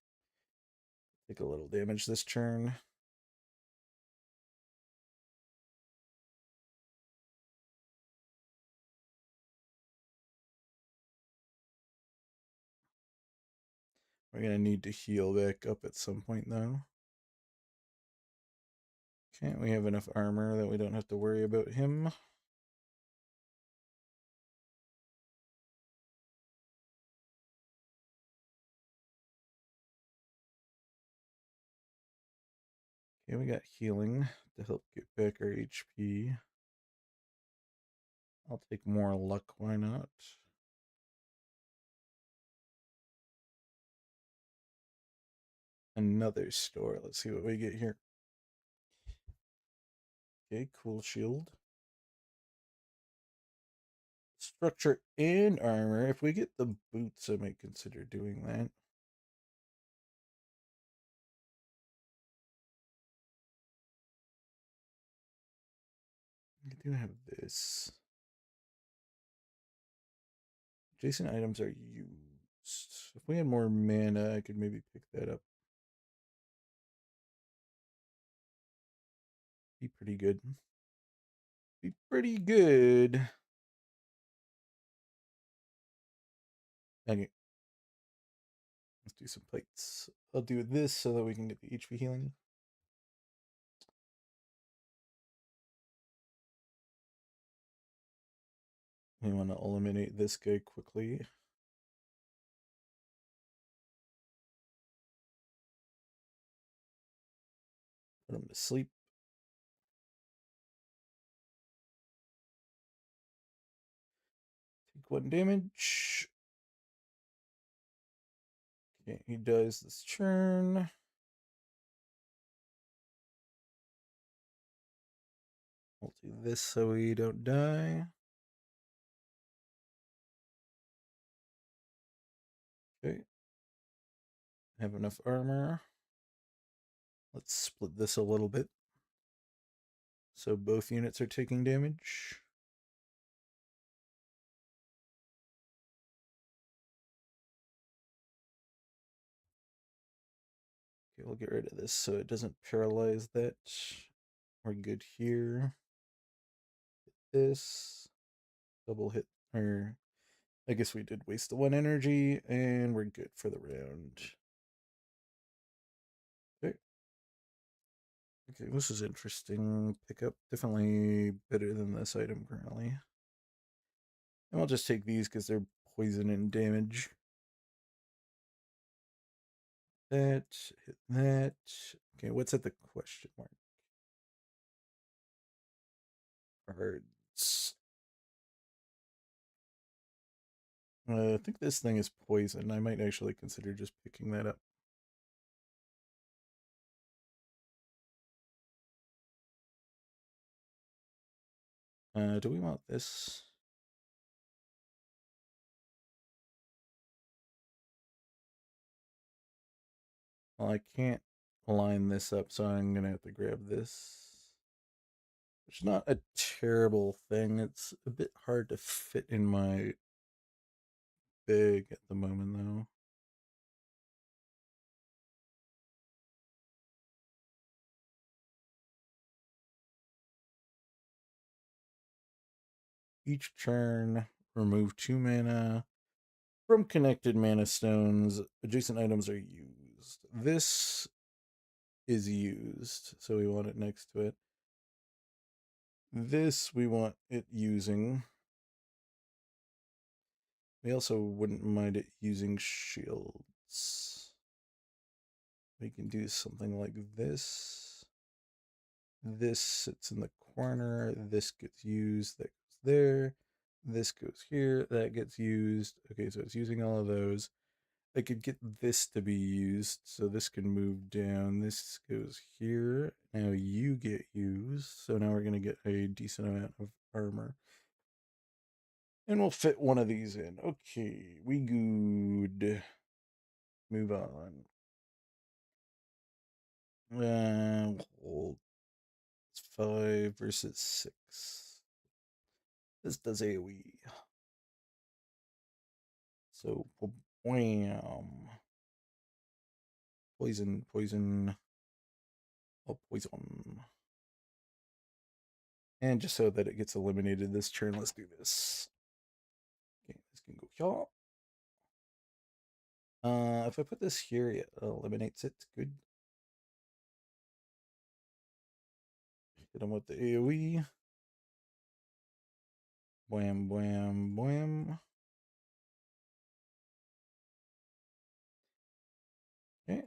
Take a little damage this turn. We're gonna need to heal back up at some point though. Okay, we have enough armor that we don't have to worry about him. Okay, we got healing to help get back our HP. I'll take more luck, why not? Another store. Let's see what we get here. Okay, cool shield. Structure and armor. If we get the boots, I might consider doing that. I do have this. Adjacent items are used. If we had more mana, I could maybe pick that up. Be pretty good. Be pretty good. Okay. Let's do some plates. I'll do this so that we can get the HP healing. We want to eliminate this guy quickly. Put him to sleep. Take 1 damage. Okay, he does this turn. We'll do this so we don't die. Okay. Have enough armor. Let's split this a little bit. So both units are taking damage. Okay, we'll get rid of this so it doesn't paralyze that. We're good here. This double hit, or I guess we did waste the one energy, and we're good for the round. Okay. Okay, this is interesting. Pickup, definitely better than this item currently. And I'll just take these because they're poison and damage. That, hit that. Okay, what's at the question mark? Cards. I think this thing is poison. I might actually consider just picking that up. Do we want this? Well, I can't line this up, so I'm gonna have to grab this. Which is not a terrible thing. It's a bit hard to fit in my bag at the moment, though. Each turn, remove 2 mana. From connected mana stones, adjacent items are used. This is used, so we want it next to it. This we want it using. We also wouldn't mind it using shields. We can do something like this. This sits in the corner. This gets used. That goes there. This goes here. That gets used. Okay, so it's using all of those. I could get this to be used, so this can move down. This goes here. Now you get used, so now we're going to get a decent amount of armor. And we'll fit one of these in. Okay, we good. Move on. It's 5 versus 6. This does AoE. So, wham. Poison, poison. Oh, poison. And just so that it gets eliminated this turn, let's do this. Okay, this can go here. If I put this here, it eliminates it. Good. Hit him with the AoE. Wham, wham, wham. Okay.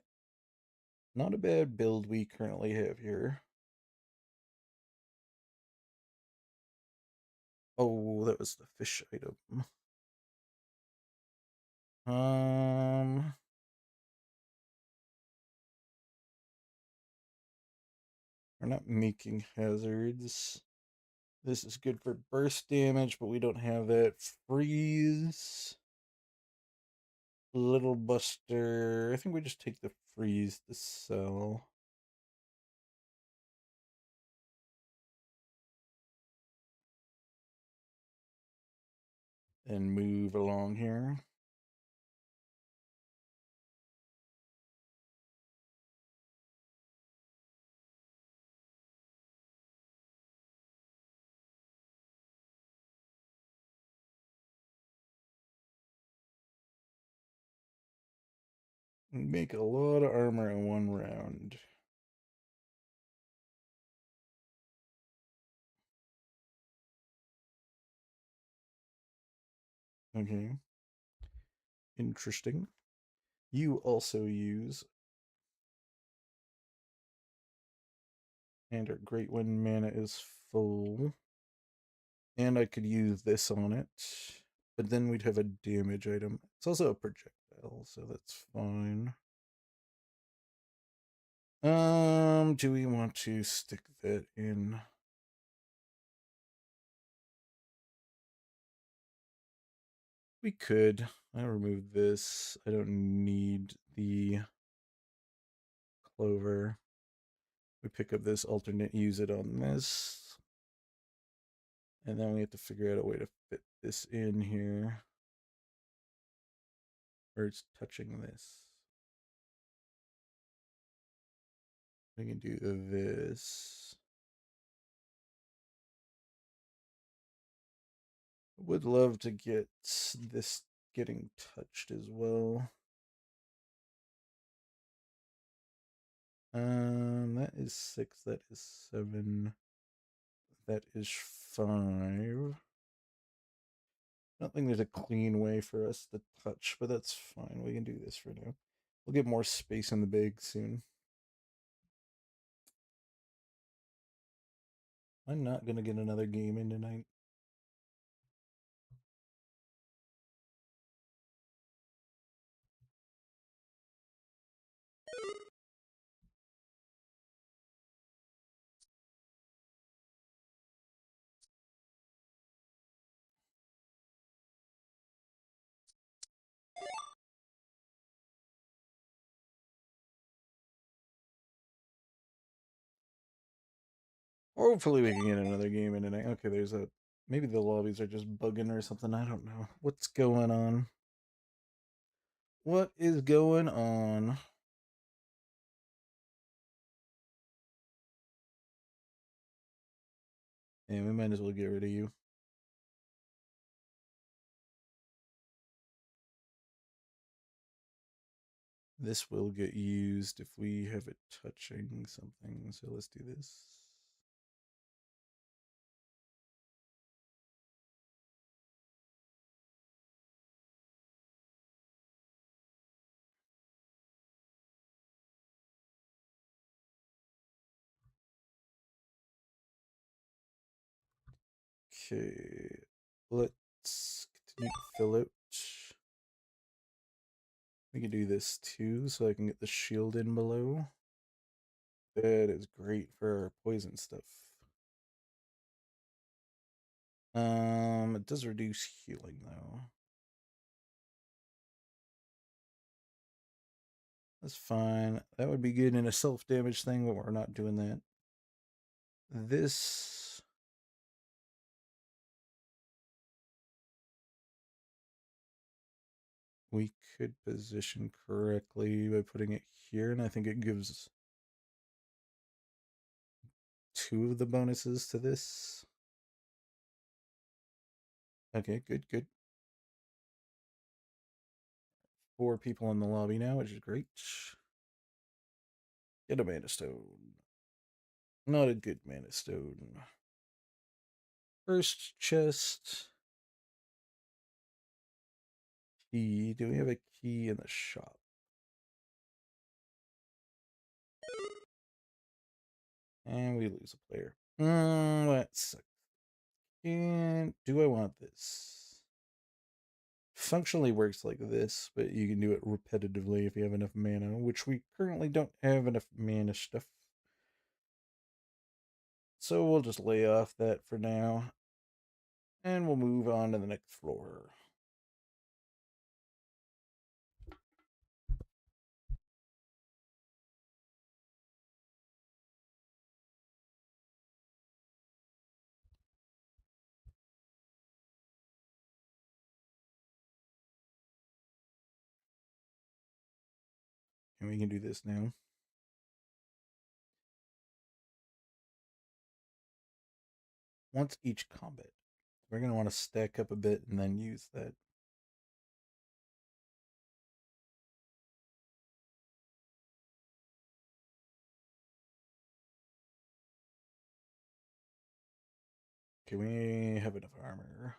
Not a bad build we currently have here. Oh, that was the fish item. We're not making hazards. This is good for burst damage, but we don't have that. Freeze. Little Buster. I think we just take the freeze to sell. And move along here. Make a lot of armor in one round. Okay. Interesting. You also use. And our Great Wind mana is full. And I could use this on it. But then we'd have a damage item. It's also a projectile, so that's fine. Do we want to stick that in? We could. I'll remove this. I don't need the clover. We pick up this alternate, use it on this. And then we have to figure out a way to fit this in here. Or it's touching this. We can do this. Would love to get this getting touched as well. That is 6, that is 7, that is 5. I don't think there's a clean way for us to touch, but that's fine. We can do this for now. We'll get more space in the bag soon. I'm not gonna get another game in tonight. Hopefully we can get another game in tonight. Okay, there's a... Maybe the lobbies are just bugging or something. I don't know. What's going on? What is going on? Yeah, we might as well get rid of you. This will get used if we have it touching something. So let's do this. Okay, let's continue to fill out. We can do this too, so I can get the shield in below. That is great for our poison stuff. It does reduce healing though. That's fine. That would be good in a self-damage thing, but we're not doing that. This... we could position correctly by putting it here, and I think it gives 2 of the bonuses to this. Okay, good, good. 4 people in the lobby now, which is great. Get a mana stone. Not a good mana stone. First chest. Key. Do we have a key in the shop? And we lose a player. Let's... And do I want this? Functionally works like this, but you can do it repetitively if you have enough mana, which we currently don't have enough mana stuff. So we'll just lay off that for now. And we'll move on to the next floor. And we can do this now. Once each combat. We're going to want to stack up a bit and then use that. Okay, we have enough armor.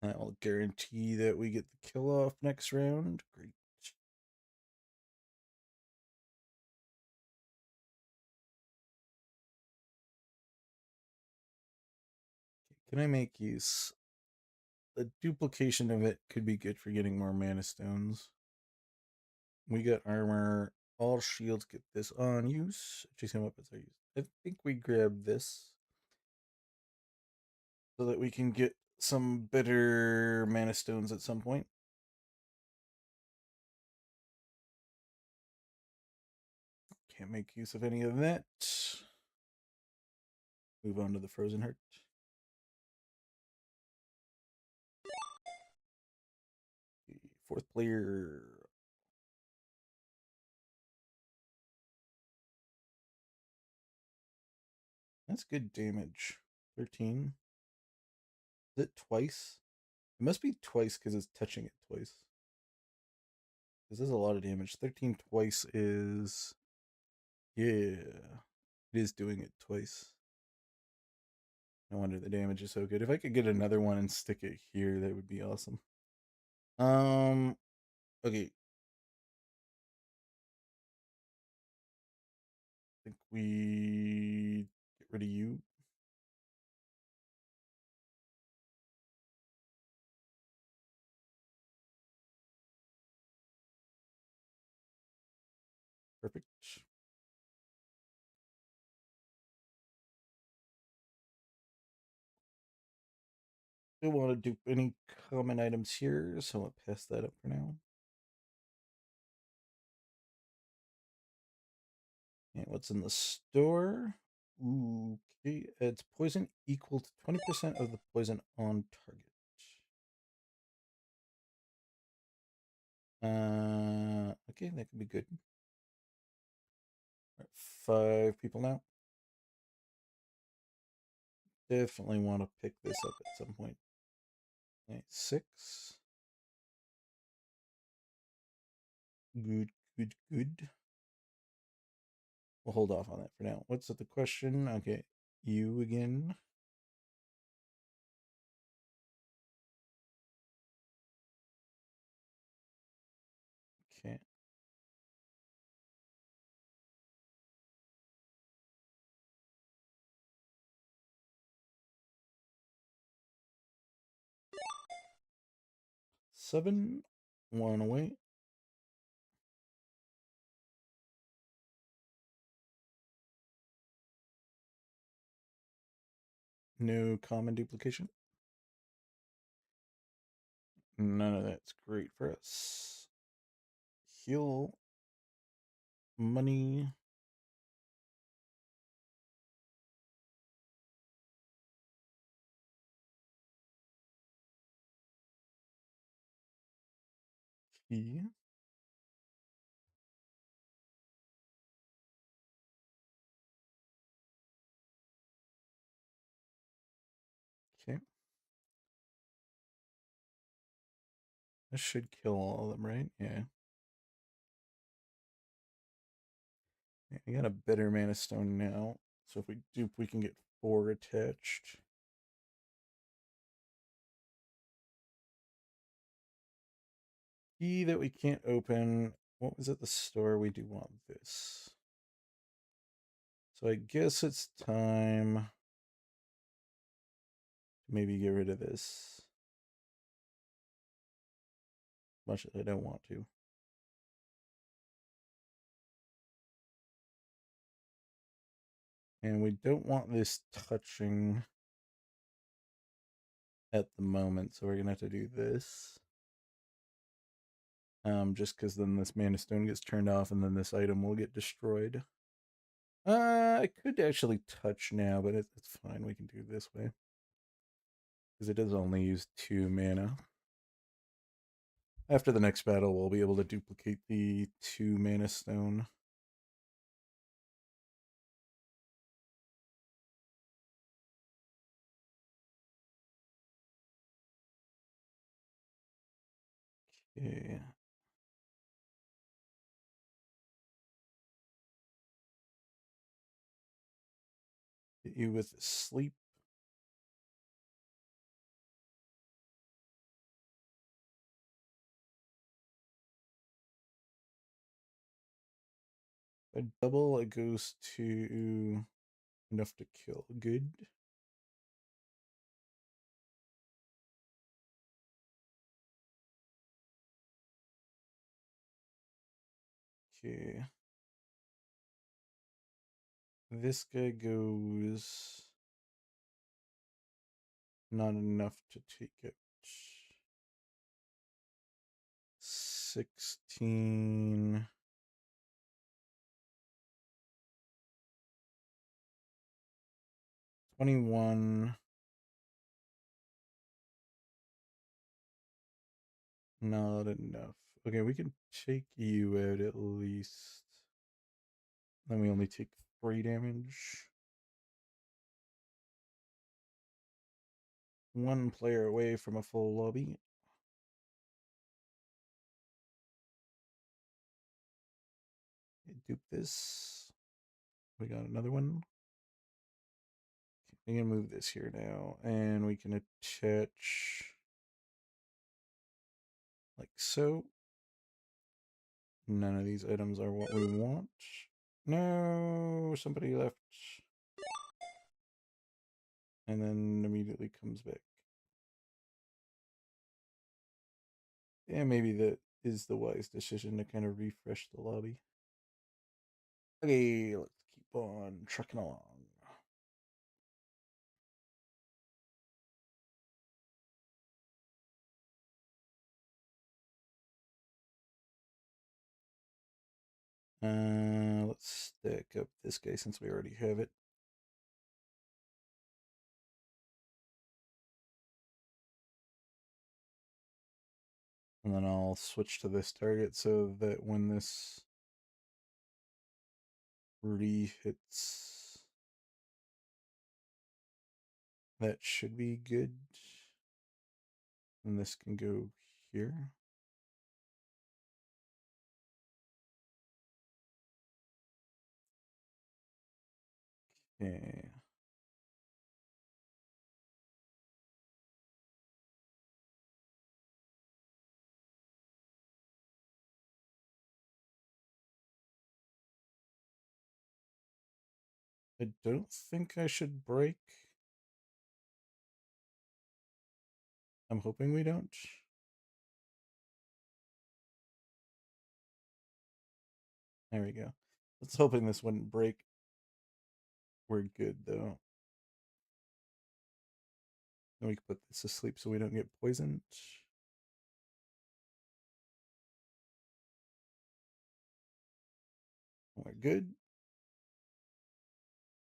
That will guarantee that we get the kill off next round. Great. Can I make use? The duplication of it could be good for getting more mana stones. We got armor. All shields get this on use. Chasing weapons are used. I think we grab this so that we can get some better mana stones at some point. Can't make use of any of that. Move on to the Frozen Heart. The 4th player. That's good damage. 13. Is it twice? It must be twice because it's touching it twice. This is a lot of damage. 13 twice is... Yeah. It is doing it twice. No wonder the damage is so good. If I could get another one and stick it here, that would be awesome. Okay. I think we get rid of you. Perfect. Don't want to dupe any common items here, so I'll pass that up for now. And what's in the store? Ooh, okay, it's poison equal to 20% of the poison on target. Okay, that could be good. All right, 5 people now. Definitely want to pick this up at some point. Okay, 6. Good, good, good. We'll hold off on that for now. What's the question? Okay, you again. Okay. Seven, 1 away. No common duplication. None of that's great for us. Heal. Money. Key. Okay. This should kill all of them, right? Yeah. Yeah, we got a better mana stone now. So if we dupe, we can get 4 attached. Key that we can't open. What was at the store? We do want this. So I guess it's time to maybe get rid of this. Much as I don't want to. And we don't want this touching at the moment, so we're gonna have to do this. Just because then this mana stone gets turned off and then this item will get destroyed. I could actually touch now, but it's fine. We can do it this way. Because it does only use 2 mana. After the next battle, we'll be able to duplicate the 2 mana stone. Okay. Hit you with sleep. A double, it goes to enough to kill. Good. Okay. This guy goes not enough to take it. 16. 21. Not enough. Okay, we can take you out at least. Then we only take 3 damage. one player away from a full lobby. Dupe this. We got another one. I'm gonna move this here now, and we can attach like so. None of these items are what we want. No, somebody left. And then immediately comes back. Yeah, maybe that is the wise decision to kind of refresh the lobby. Okay, let's keep on trucking along. Let's stack up this guy since we already have it. And then I'll switch to this target so that when this re-hits, that should be good. And this can go here. Okay. I don't think I should break. I'm hoping we don't. There we go. Let's hoping this wouldn't break. We're good though. Then we can put this to sleep so we don't get poisoned. We're good.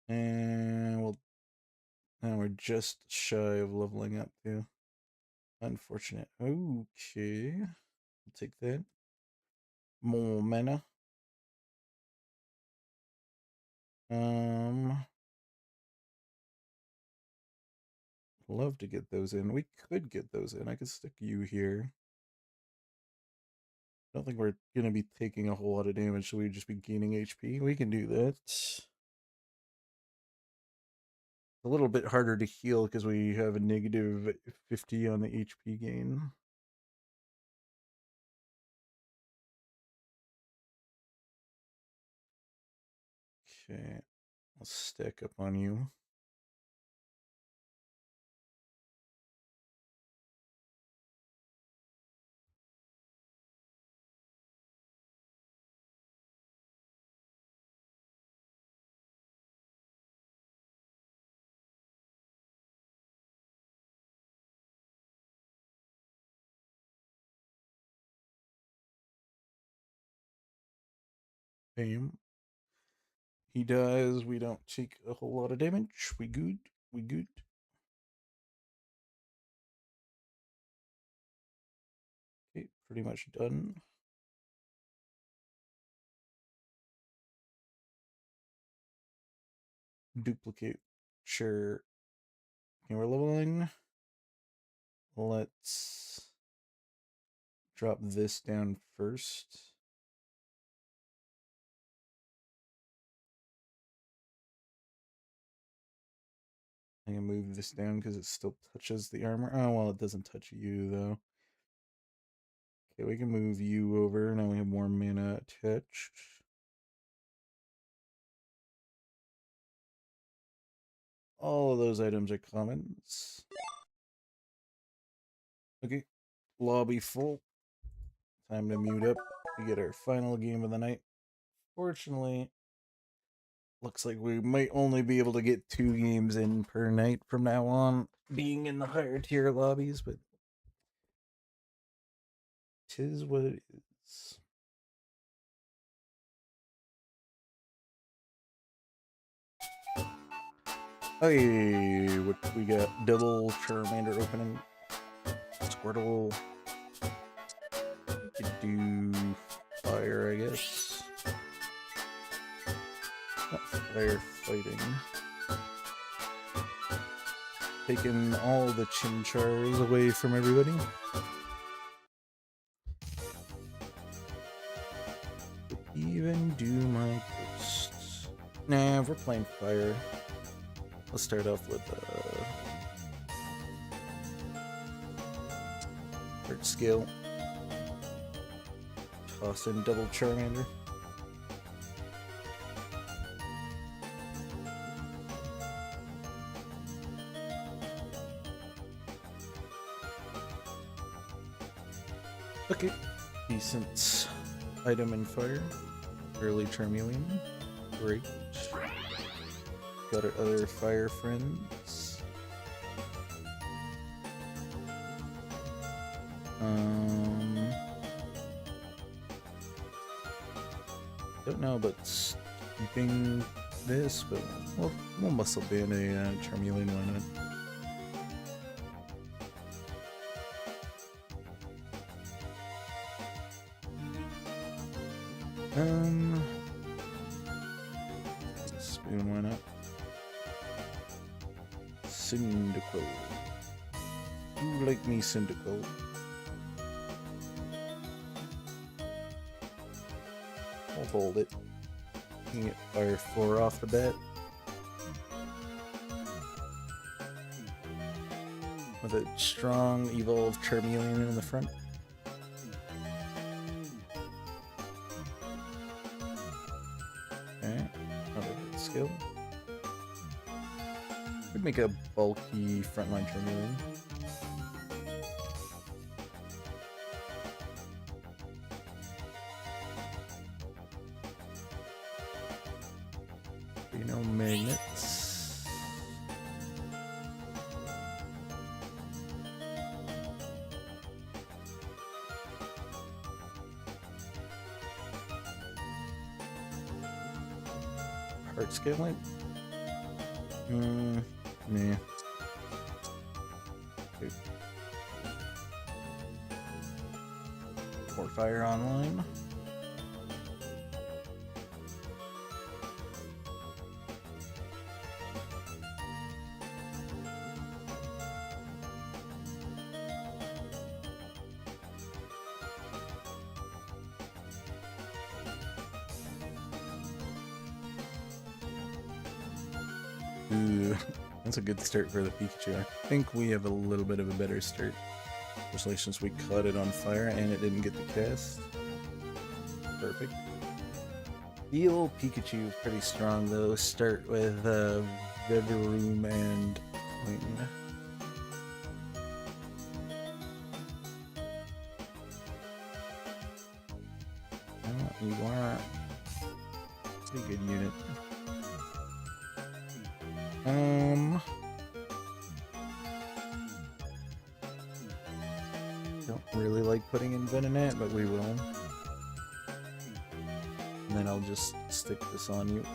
And now we're just shy of leveling up too. Unfortunate. Okay. I'll take that. More mana. Love to get those in. We could get those in. I could stick you here. I don't think we're going to be taking a whole lot of damage, so we'd just be gaining HP. We can do that. It's a little bit harder to heal because we have a negative 50 on the HP gain. Okay. I'll stack up on you. Bam. He dies. We don't take a whole lot of damage. We good. We good. Okay, pretty much done. Duplicate. Sure. Okay, we're leveling. Let's drop this down first. I can move this down because it still touches the armor. Oh, well, it doesn't touch you, though. Okay, we can move you over. Now we have more mana attached. All of those items are commons. Okay, lobby full. Time to mute up. We get our final game of the night. Fortunately, looks like we might only be able to get 2 games in per night from now on, being in the higher tier lobbies, but 'tis what it is. Hey, what we got? Double Charmander opening. Squirtle. We could do fire, I guess. Not fire fighting. taking all the chimchars away from everybody. Even do my ghosts. Nah, we're playing fire. Let's start off with third skill. Toss in double Charmander. Okay, decent item in fire. Early Charmeleon. Great. Got our other fire friends. Don't know about keeping this, but we'll muscle band a Charmeleon, why not? Spoon, why not? Cyndaquil. You like me, Cyndaquil? I'll hold it. You can get fire 4 off the bat. With a strong evolved Charmeleon in the front. Okay, another good skill. Could make a bulky frontline Charmeleon. You know, magnets. Heart scaling? Nah. Okay. More fire online. Ooh, that's a good start for the Pikachu. I think we have a little bit of a better start, especially since we caught it on fire and it didn't get the cast. Perfect. The old Pikachu is pretty strong though. Start with Vivroom and Wing. You are a pretty good unit. Don't really like putting in Venonat, but we will. And then I'll just stick this on you.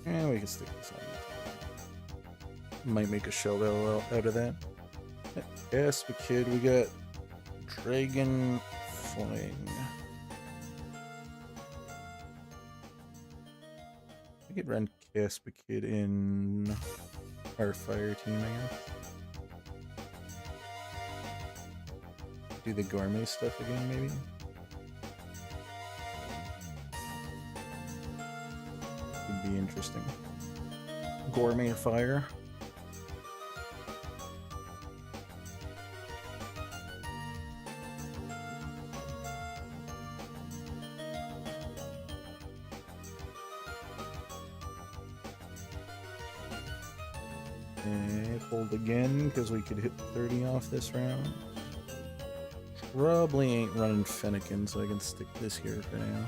And we can stick this on you. Might make a shell battle out of that. Yes, but kid, we got Dragon Fling. We could run Caspikid in our fire team, I guess. Do the gourmet stuff again, maybe? Could be interesting. Gourmet fire. And hold again, because we could hit 30 off this round. Probably ain't running Fennekin, so I can stick this here for now.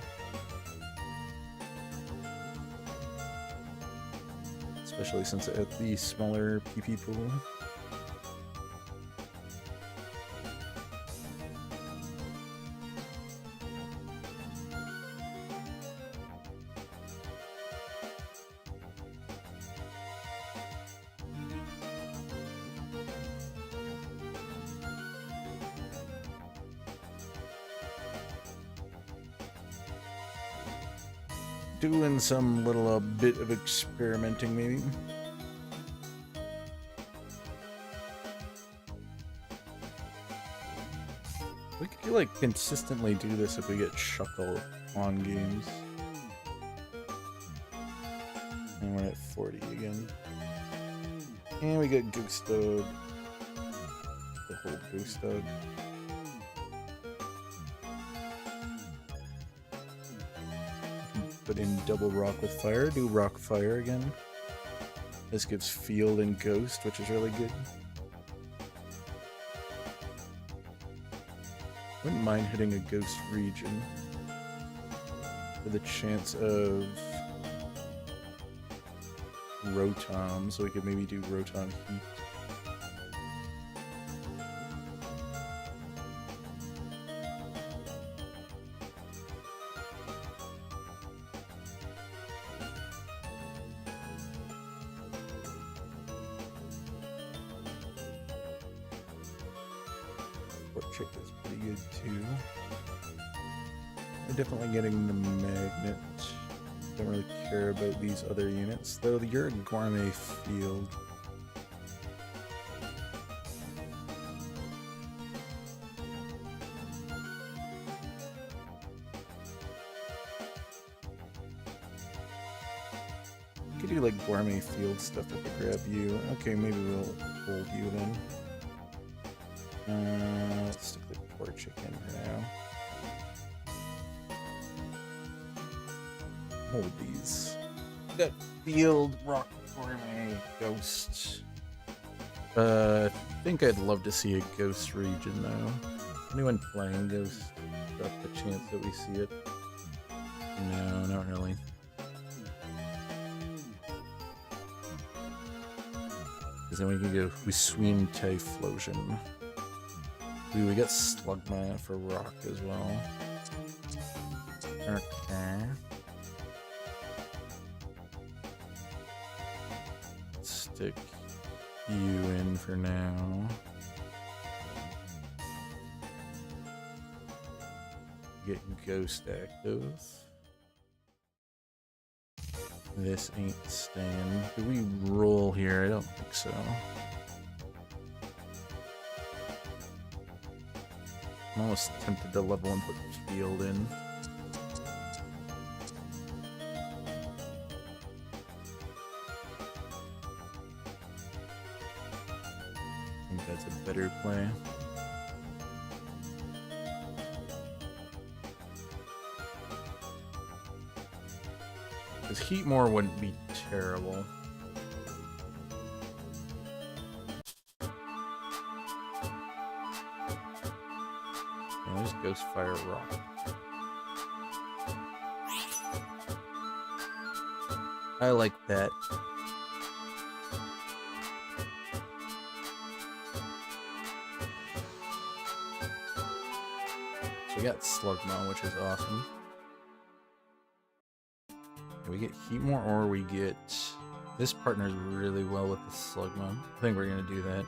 Especially since it's at the smaller PP pool. doing some little bit of experimenting, maybe. We could like consistently do this if we get Shuckle on games. And we're at 40 again. And we get Ghost Dog. The whole Ghost Dog. Put in double Rock with Fire. Do Rock Fire again. This gives Field and Ghost, which is really good. Wouldn't mind hitting a Ghost Region for the chance of Rotom, so we could maybe do Rotom Heat. Chick is pretty good too. We're definitely getting the Magnet. Don't really care about these other units, though you're a Gourmet Field. You could do like Gourmet Field stuff if I grab you. Okay, maybe we'll hold you then. Let's stick the Torchic in for now. Hold these. We got Field, Rock, Gourmet, Ghost. I think I'd love to see a Ghost region though. Anyone playing Ghost? Got the chance that we see it? No, not really. Because then we can go Hisuian Typhlosion. Ooh, we got Slugma for Rock as well. Okay. Stick you in for now. Get Ghost active. This ain't staying. Do we roll here? I don't think so. I'm almost tempted to level and put Field in. I think that's a better play. Because Heatmore wouldn't be terrible. Ghost Fire Rock. I like that. So we got Slugma, which is awesome. And we get Heatmore, or we get... This partners really well with the Slugma. I think we're gonna do that.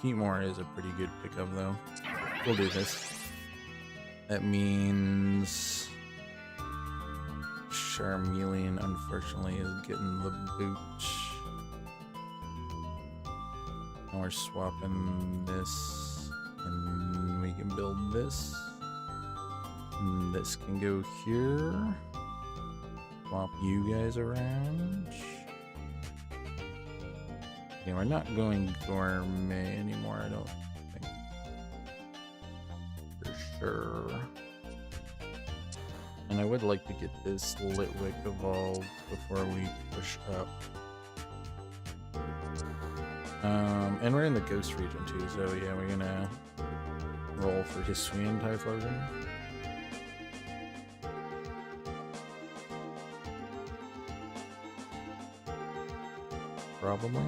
Heatmore is a pretty good pickup, though. We'll do this. That means Charmeleon, unfortunately, is getting the boot. And we're swapping this, and we can build this. And this can go here. Swap you guys around. Okay, we're not going Gourmet anymore, I don't think. For sure. And I would like to get this Litwick evolved before we push up. And we're in the Ghost region too, so yeah, we're gonna roll for Hisuian Typhlosion. Probably.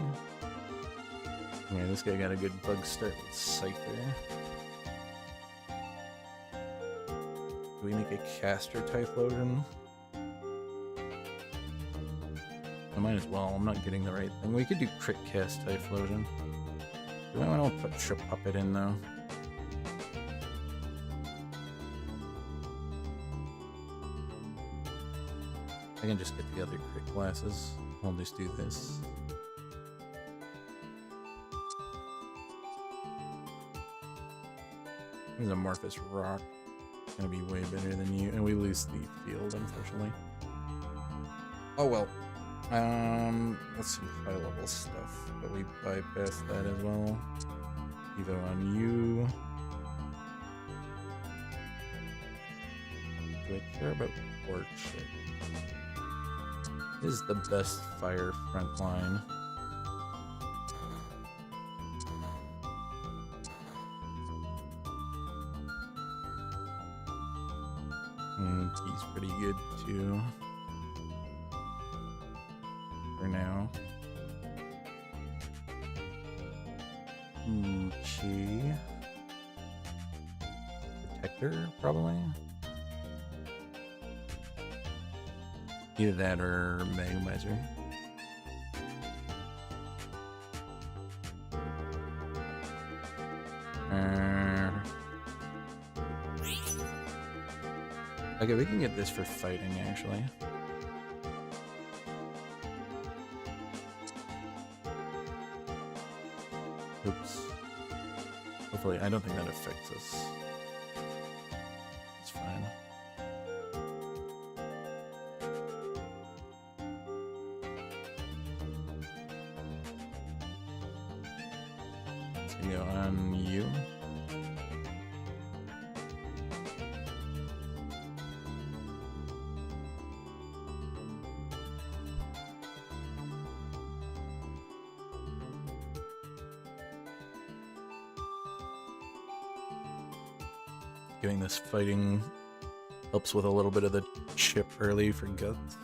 Yeah, this guy got a good bug start with Scyther. Do we make a Caster Typhlosion? I might as well, I'm not getting the right thing. We could do Crit Cast Typhlosion. Do I want to put Puppet in though? I can just get together crit classes. We'll just do this. There's Amorphous Rock. Gonna be way better than you, and we lose the field, unfortunately. Oh well. That's some high level stuff, but we bypass that as well. Evo on you. Do I care about Orchid? This is the best fire front line. He's pretty good too. For now. Chi. Protector, probably. Either that or Megumizer. Okay, we can get this for fighting, actually. Oops. Hopefully, I don't think that affects us. It's fine. Let's go on you. Giving this fighting helps with a little bit of the chip early for guts.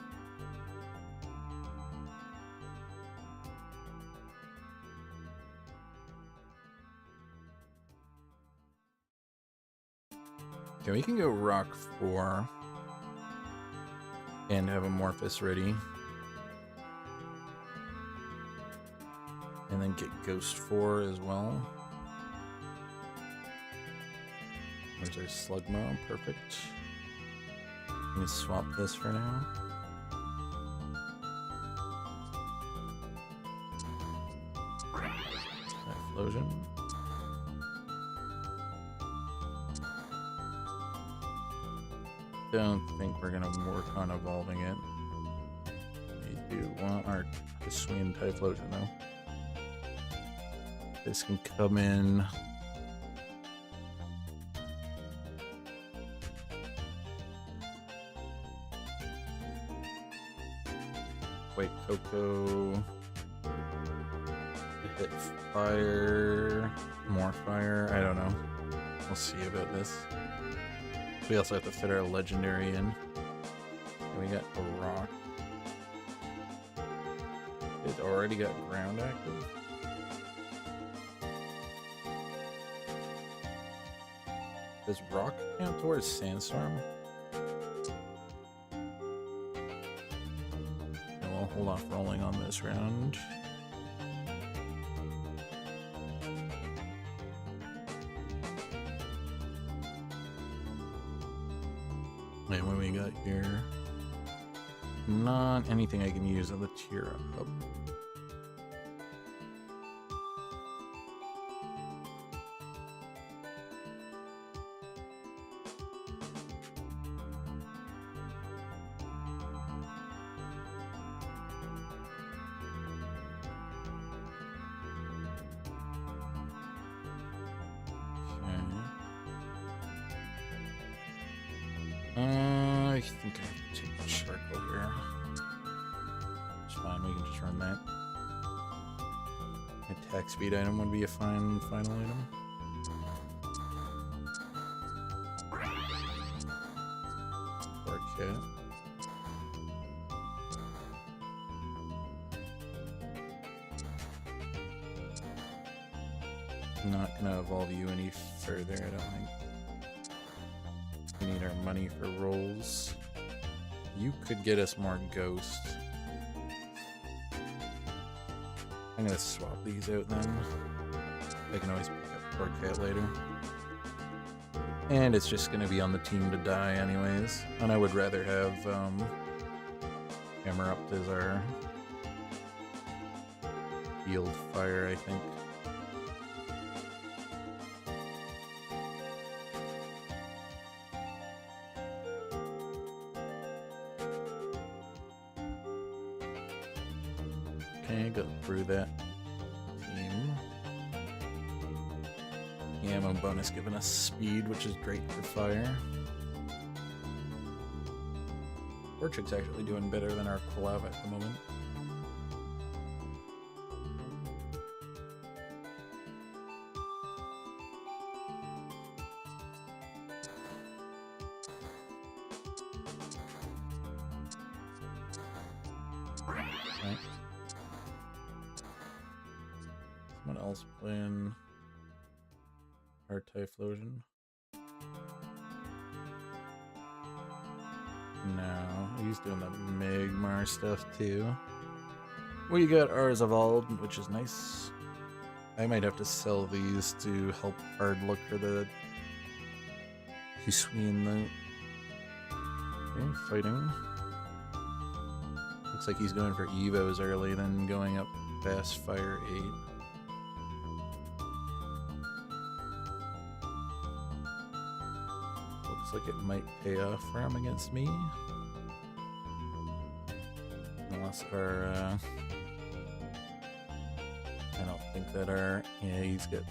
Okay, we can go Rock 4 and have Amorphous ready. And then get Ghost 4 as well. There's our Slugma, perfect. Let me swap this for now. Typhlosion. Don't think we're gonna work on evolving it. We do want our Hisuian Typhlosion though. This can come in. White Cocoa. Hit fire. More fire. I don't know. We'll see about this. We also have to fit our legendary in. And we got a rock. It already got ground active. Does rock count towards sandstorm? And we'll hold off rolling on this round. And what we got here? Not anything I can use on the tier up. I think I have to take the charcoal here. It's fine, we can just run that. Attack speed item would be a fine final item. Or cat. Not gonna evolve you any further, I don't think. We need our money for rolls. You could get us more ghost. I'm gonna swap these out then. I can always pick up Torcat later. And it's just gonna be on the team to die anyways. And I would rather have Hammer up is our field fire, I think. Okay, got through that team. Ammo bonus giving us speed, which is great for fire. Torchic's actually doing better than our Quilava at the moment. Right. Someone else playing our Typhlosion? No, he's doing the Magmar stuff too. We got ours evolved, which is nice. I might have to sell these to help hard look for the Hisuian though. Okay, fighting. Looks like he's going for Evos early, then going up fast fire 8. Looks like it might pay off for him against me. Unless our, I don't think that our, yeah, he's got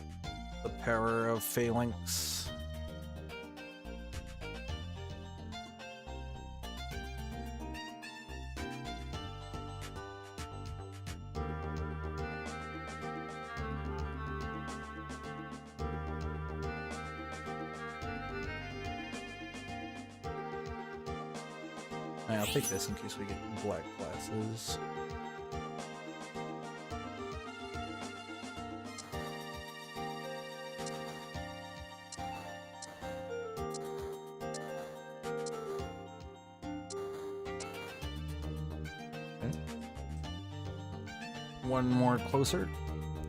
the power of Phalanx. I'll take this in case we get black glasses. Okay. One more closer.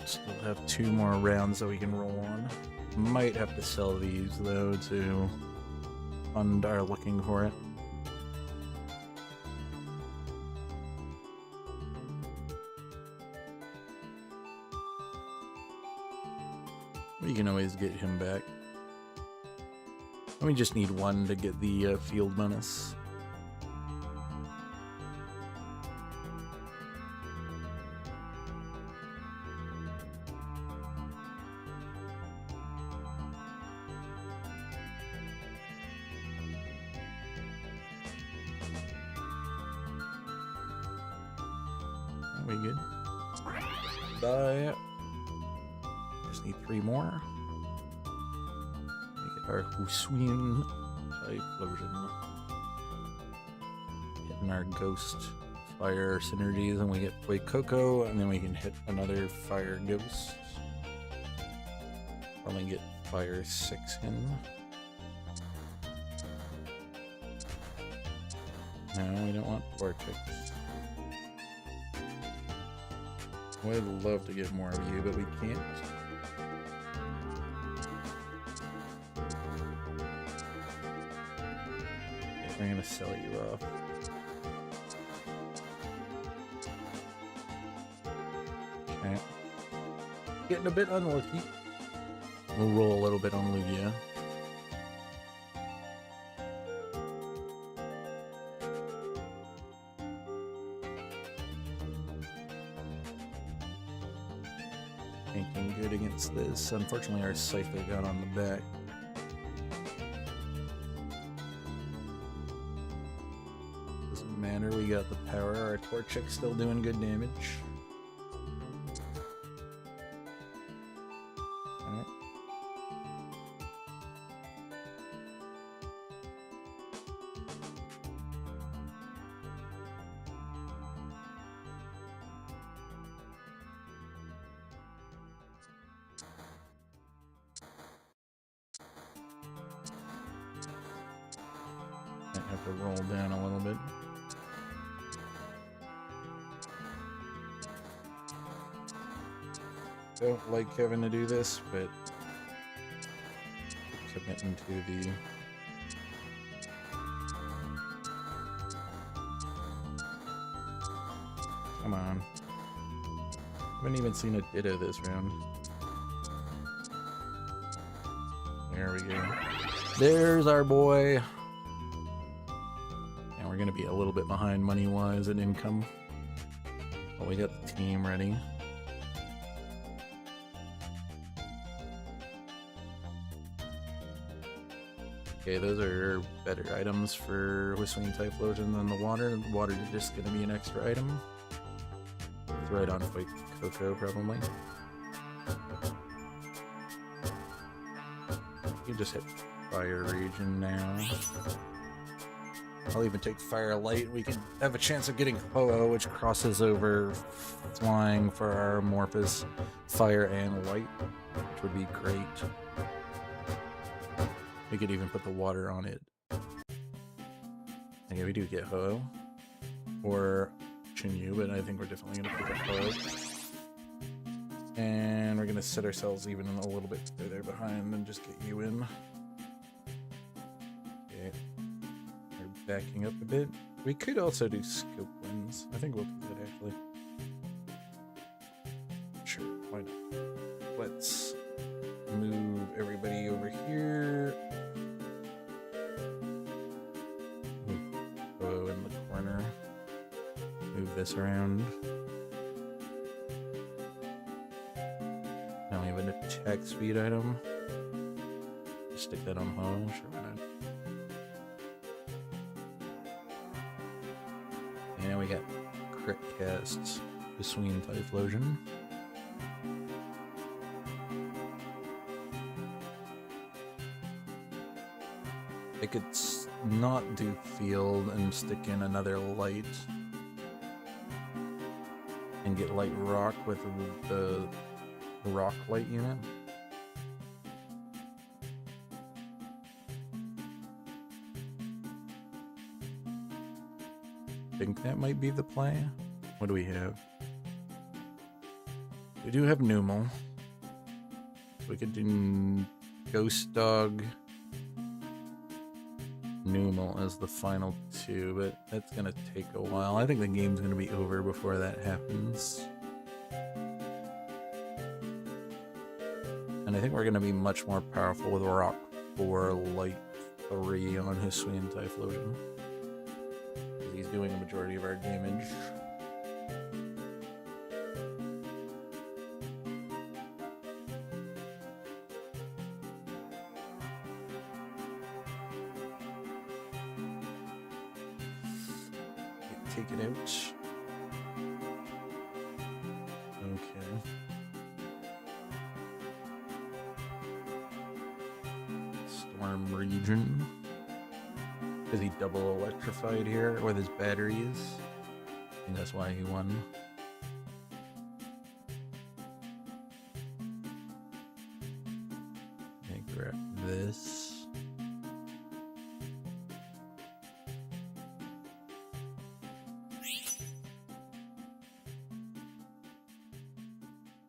Still have 2 more rounds that we can roll on. Might have to sell these though to fund our looking for it. We can always get him back. We just need 1 to get the field bonus. Are we good? Bye. Just need 3 more. We get our Hisuian Typhlosion. Hitting our Ghost Fire synergies, and we get Fuecoco, and then we can hit another Fire Ghost. Probably get Fire 6 in. No, we don't want Vortex. I'd love to get more of you, but we can't. I'm gonna sell you off. Okay. Getting a bit unlucky. We'll roll a little bit on Lugia. Making good against this. Unfortunately, our Scyther got on the back. Doesn't matter, we got the power. Our Torchic's still doing good damage. Alright. Might have to roll down a little bit. Don't like having to do this, but committing to the Come on. Haven't even seen a Ditto this round. There we go. There's our boy. And we're gonna be a little bit behind money-wise and income. But we got the team ready. Okay, those are better items for Whistling Typhlosion than the water. The water is just gonna be an extra item. Throw it on Fight Coco, probably. You just hit Fire Region now. I'll even take Fire Light. We can have a chance of getting Ho-Oh, which crosses over flying for our Morphous Fire and Light, which would be great. We could even put the water on it. Okay, we do get Ho-Oh. Or Chinyu, but I think we're definitely going to pick up Ho-Oh. And we're going to set ourselves even a little bit further behind and just get you in. Okay. We're backing up a bit. We could also do Scope Winds. I think we'll do that, actually. Sure, why not? Let's move everybody over here. Go in the corner. Move this around. Now we have an attack speed item. Just stick that on home. Sure, why not? And we got crit casts between Typhlosion. I could not do field and stick in another light and get light rock with the rock light unit. I think that might be the play. What do we have? We do have Numel. We could do Ghost Dog, Numel as the final two, but that's gonna take a while. I think the game's gonna be over before that happens. And I think we're gonna be much more powerful with Rock 4, Light 3 on Hisuian Typhlosion. He's doing a majority of our damage. Take it out. Okay. Storm Region. Is he double electrified here with his batteries? And that's why he won. Okay, grab this.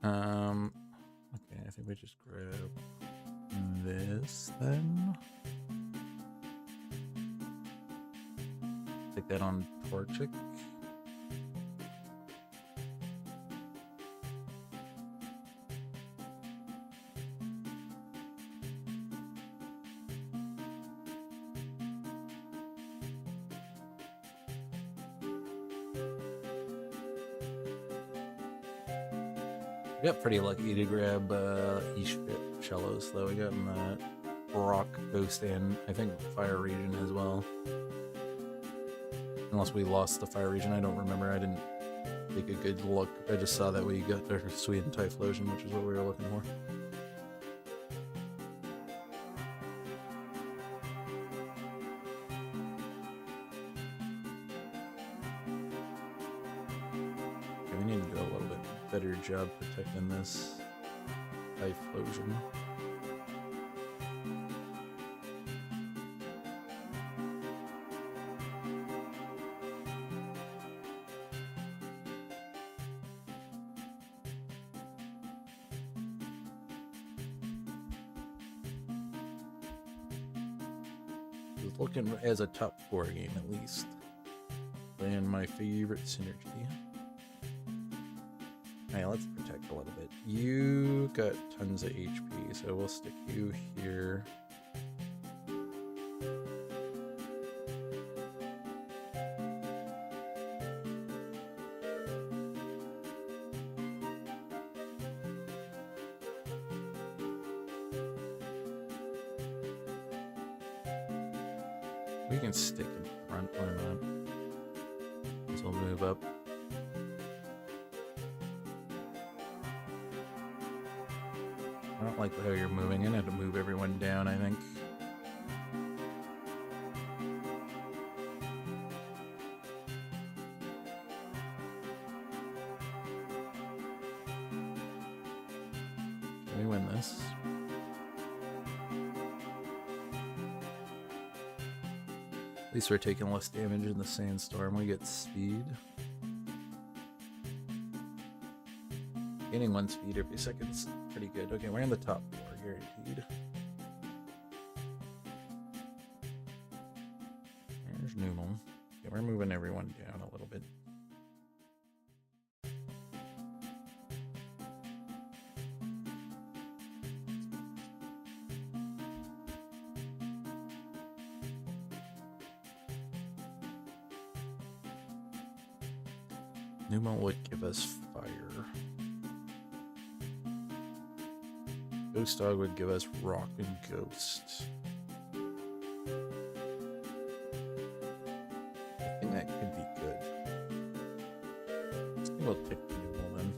Okay, I think we just grab this then. Stick that on Torchic. We got pretty lucky to grab East Shellos, though. We got in the Rock, Ghost, and I think Fire Region as well. Unless we lost the Fire Region, I don't remember. I didn't take a good look. I just saw that we got our Hisuian Typhlosion, which is what we were looking for. Okay, we need to do a little bit better job protecting this Typhlosion. It's looking as a top 4 game at least. Playing my favorite synergy. Alright, let's protect a little bit. You got tons of HP, so we'll stick you here. We can stick in front, why not? This will move up. I don't like how you're moving in. I have to move everyone down, I think. Can we win this? At least we're taking less damage in the sandstorm. We get speed. Gaining 1 speed every second's pretty good. Okay, we're in the top 4, guaranteed. There's Numel. Okay, we're moving everyone down a little bit. Numel would give us fire. Ghost Dog would give us rock and ghost. I think that could be good. I think we'll pick Numel then.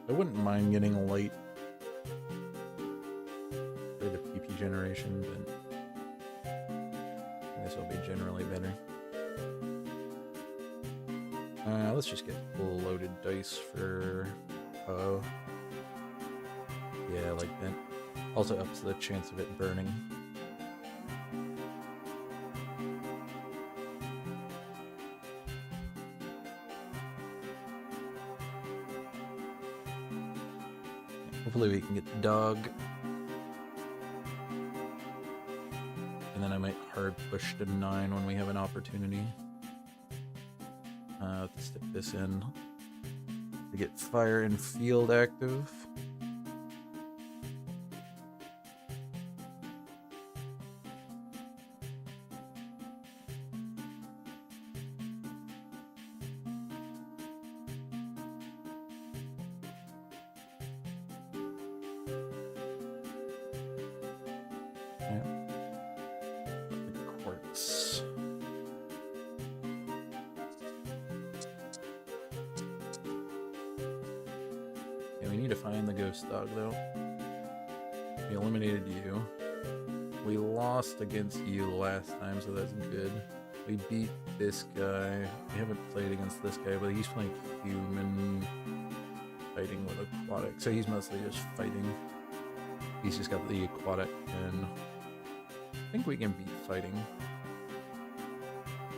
I wouldn't mind getting a light for the PP generation, but I guess it'll be generally better. Let's just get full loaded dice for yeah, like that. Also ups the chance of it burning. Hopefully we can get the dog. And then I might hard push to 9 when we have an opportunity. Let's stick this in to get fire and field active. Quartz. We need to find the ghost dog, though. We eliminated you. We lost against you last time, so that's good. We beat this guy. We haven't played against this guy, but he's playing human, fighting with aquatic. So he's mostly just fighting. He's just got the aquatic, and I think we can beat fighting.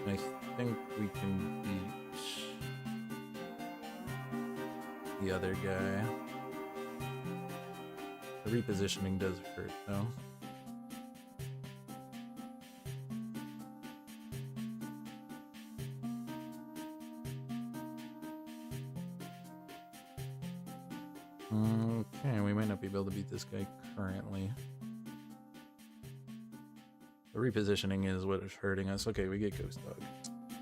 I think we can beat the other guy. The repositioning does hurt, though. Okay, we might not be able to beat this guy currently. The repositioning is what is hurting us. Okay, we get Ghost Dog.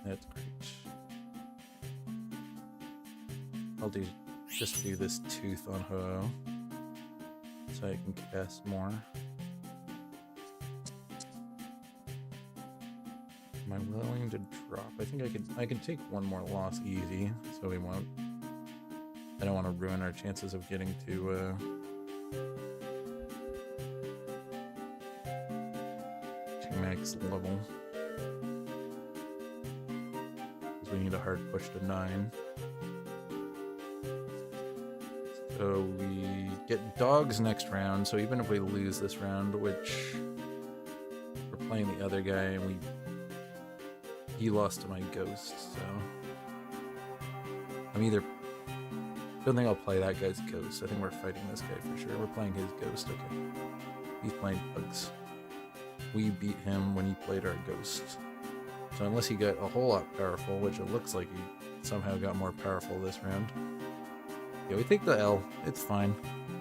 That's great. I'll just do this tooth on Ho-Oh so I can cast more. Am I willing to drop? I think I can take one more loss easy, so we won't. I don't want to ruin our chances of getting to max level. Because we need a hard push to 9. So we get dogs next round, so even if we lose this round, which we're playing the other guy and he lost to my ghost, so I'm either, don't think I'll play that guy's ghost. I think we're fighting this guy for sure. We're playing his ghost, okay. He's playing bugs. We beat him when he played our ghost. So unless he got a whole lot powerful, which it looks like he somehow got more powerful this round, Yeah, we take the L. It's fine.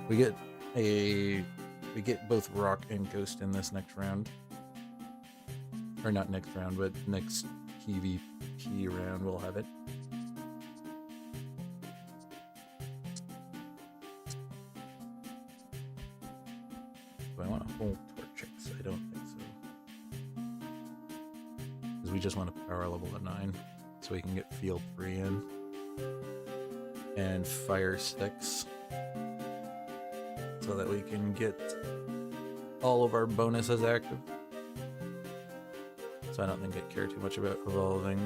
We get both Rock and Ghost in this next round. Or not next round, but next PvP round we'll have it. Do I want a whole Torchics? I don't think so. Because we just want a power level of 9. So we can get Field 3 in. And Fire Sticks. So that we can get all of our bonuses active. So I don't think I care too much about evolving.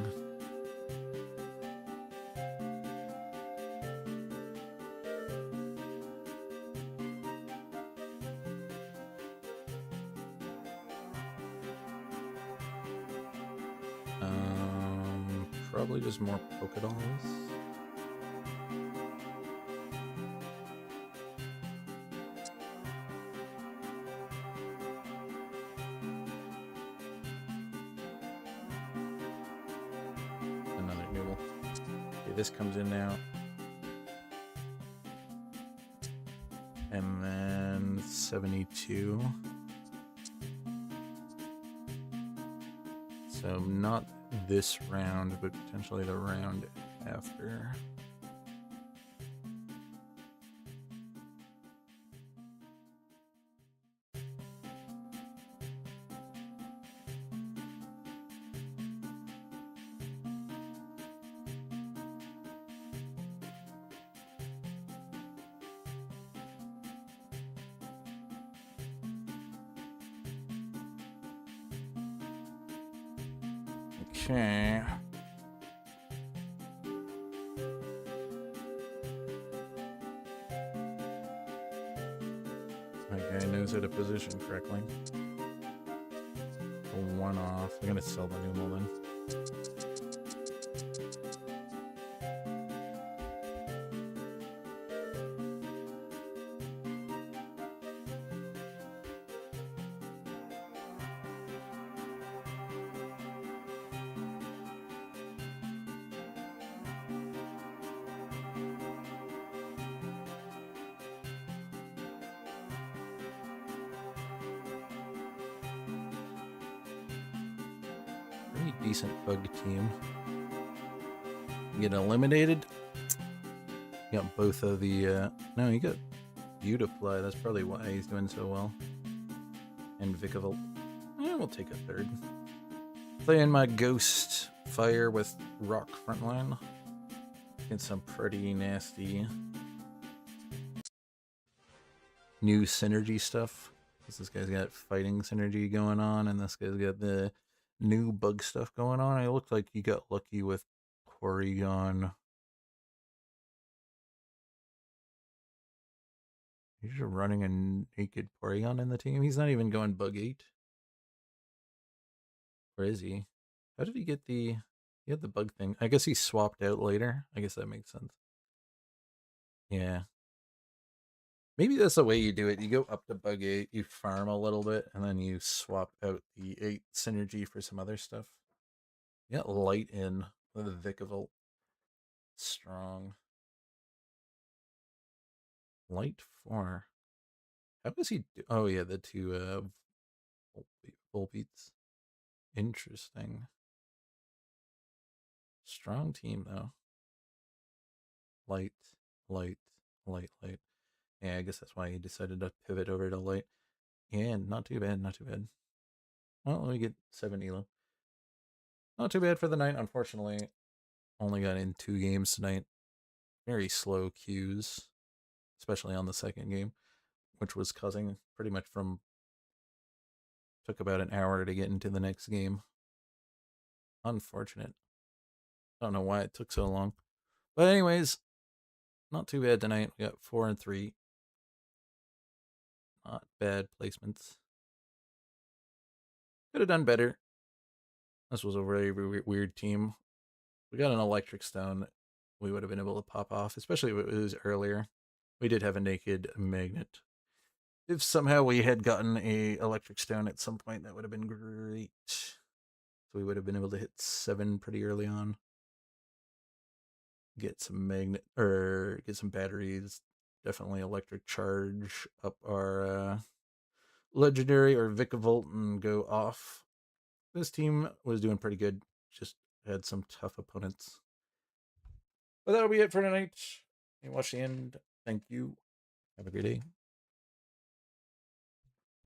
Probably just more Pokedolls. Another Newell. Okay, this comes in now. And then 72. So not this round, but potentially the round after. Okay. My guy knows how to position correctly. One off. I'm gonna sell the Newell then. Pretty decent bug team. You get eliminated. You got both of the no, you got Beautifly. That's probably why he's doing so well. And Vikavolt. Yeah, we'll take a third. Playing my Ghost Fire with Rock frontline. Get some pretty nasty new synergy stuff. This guy's got fighting synergy going on, and this guy's got the new bug stuff going on. It looked like you got lucky with Porygon. You're just running a naked Porygon in the team? He's not even going bug 8. Where is he? How did he get the... He had the bug thing. I guess he swapped out later. I guess that makes sense. Yeah. Maybe that's the way you do it. You go up to bug 8, you farm a little bit, and then you swap out the 8 synergy for some other stuff. You got Light in with a Vikavolt. Strong. Light 4. How does he do? Oh, yeah, the 2 Volbeats. Interesting. Strong team, though. Light, light, light, light. Yeah, I guess that's why he decided to pivot over to light. And not too bad, not too bad. Well, let me get 7 elo. Not too bad for the night, unfortunately. Only got in 2 games tonight. Very slow queues, especially on the second game, which was causing pretty much from... Took about an hour to get into the next game. Unfortunate. I don't know why it took so long. But anyways, not too bad tonight. We got 4 and 3. Not bad placements. Could have done better. This was a very weird team. We got an Electric Stone. We would have been able to pop off, especially if it was earlier. We did have a naked magnet. If somehow we had gotten a Electric Stone at some point, that would have been great. So we would have been able to hit 7 pretty early on. get some magnet or get some batteries. Definitely electric charge up our legendary or Vikavolt and go off. This team was doing pretty good. Just had some tough opponents. But that'll be it for tonight. You watch the end. Thank you. Have a great day.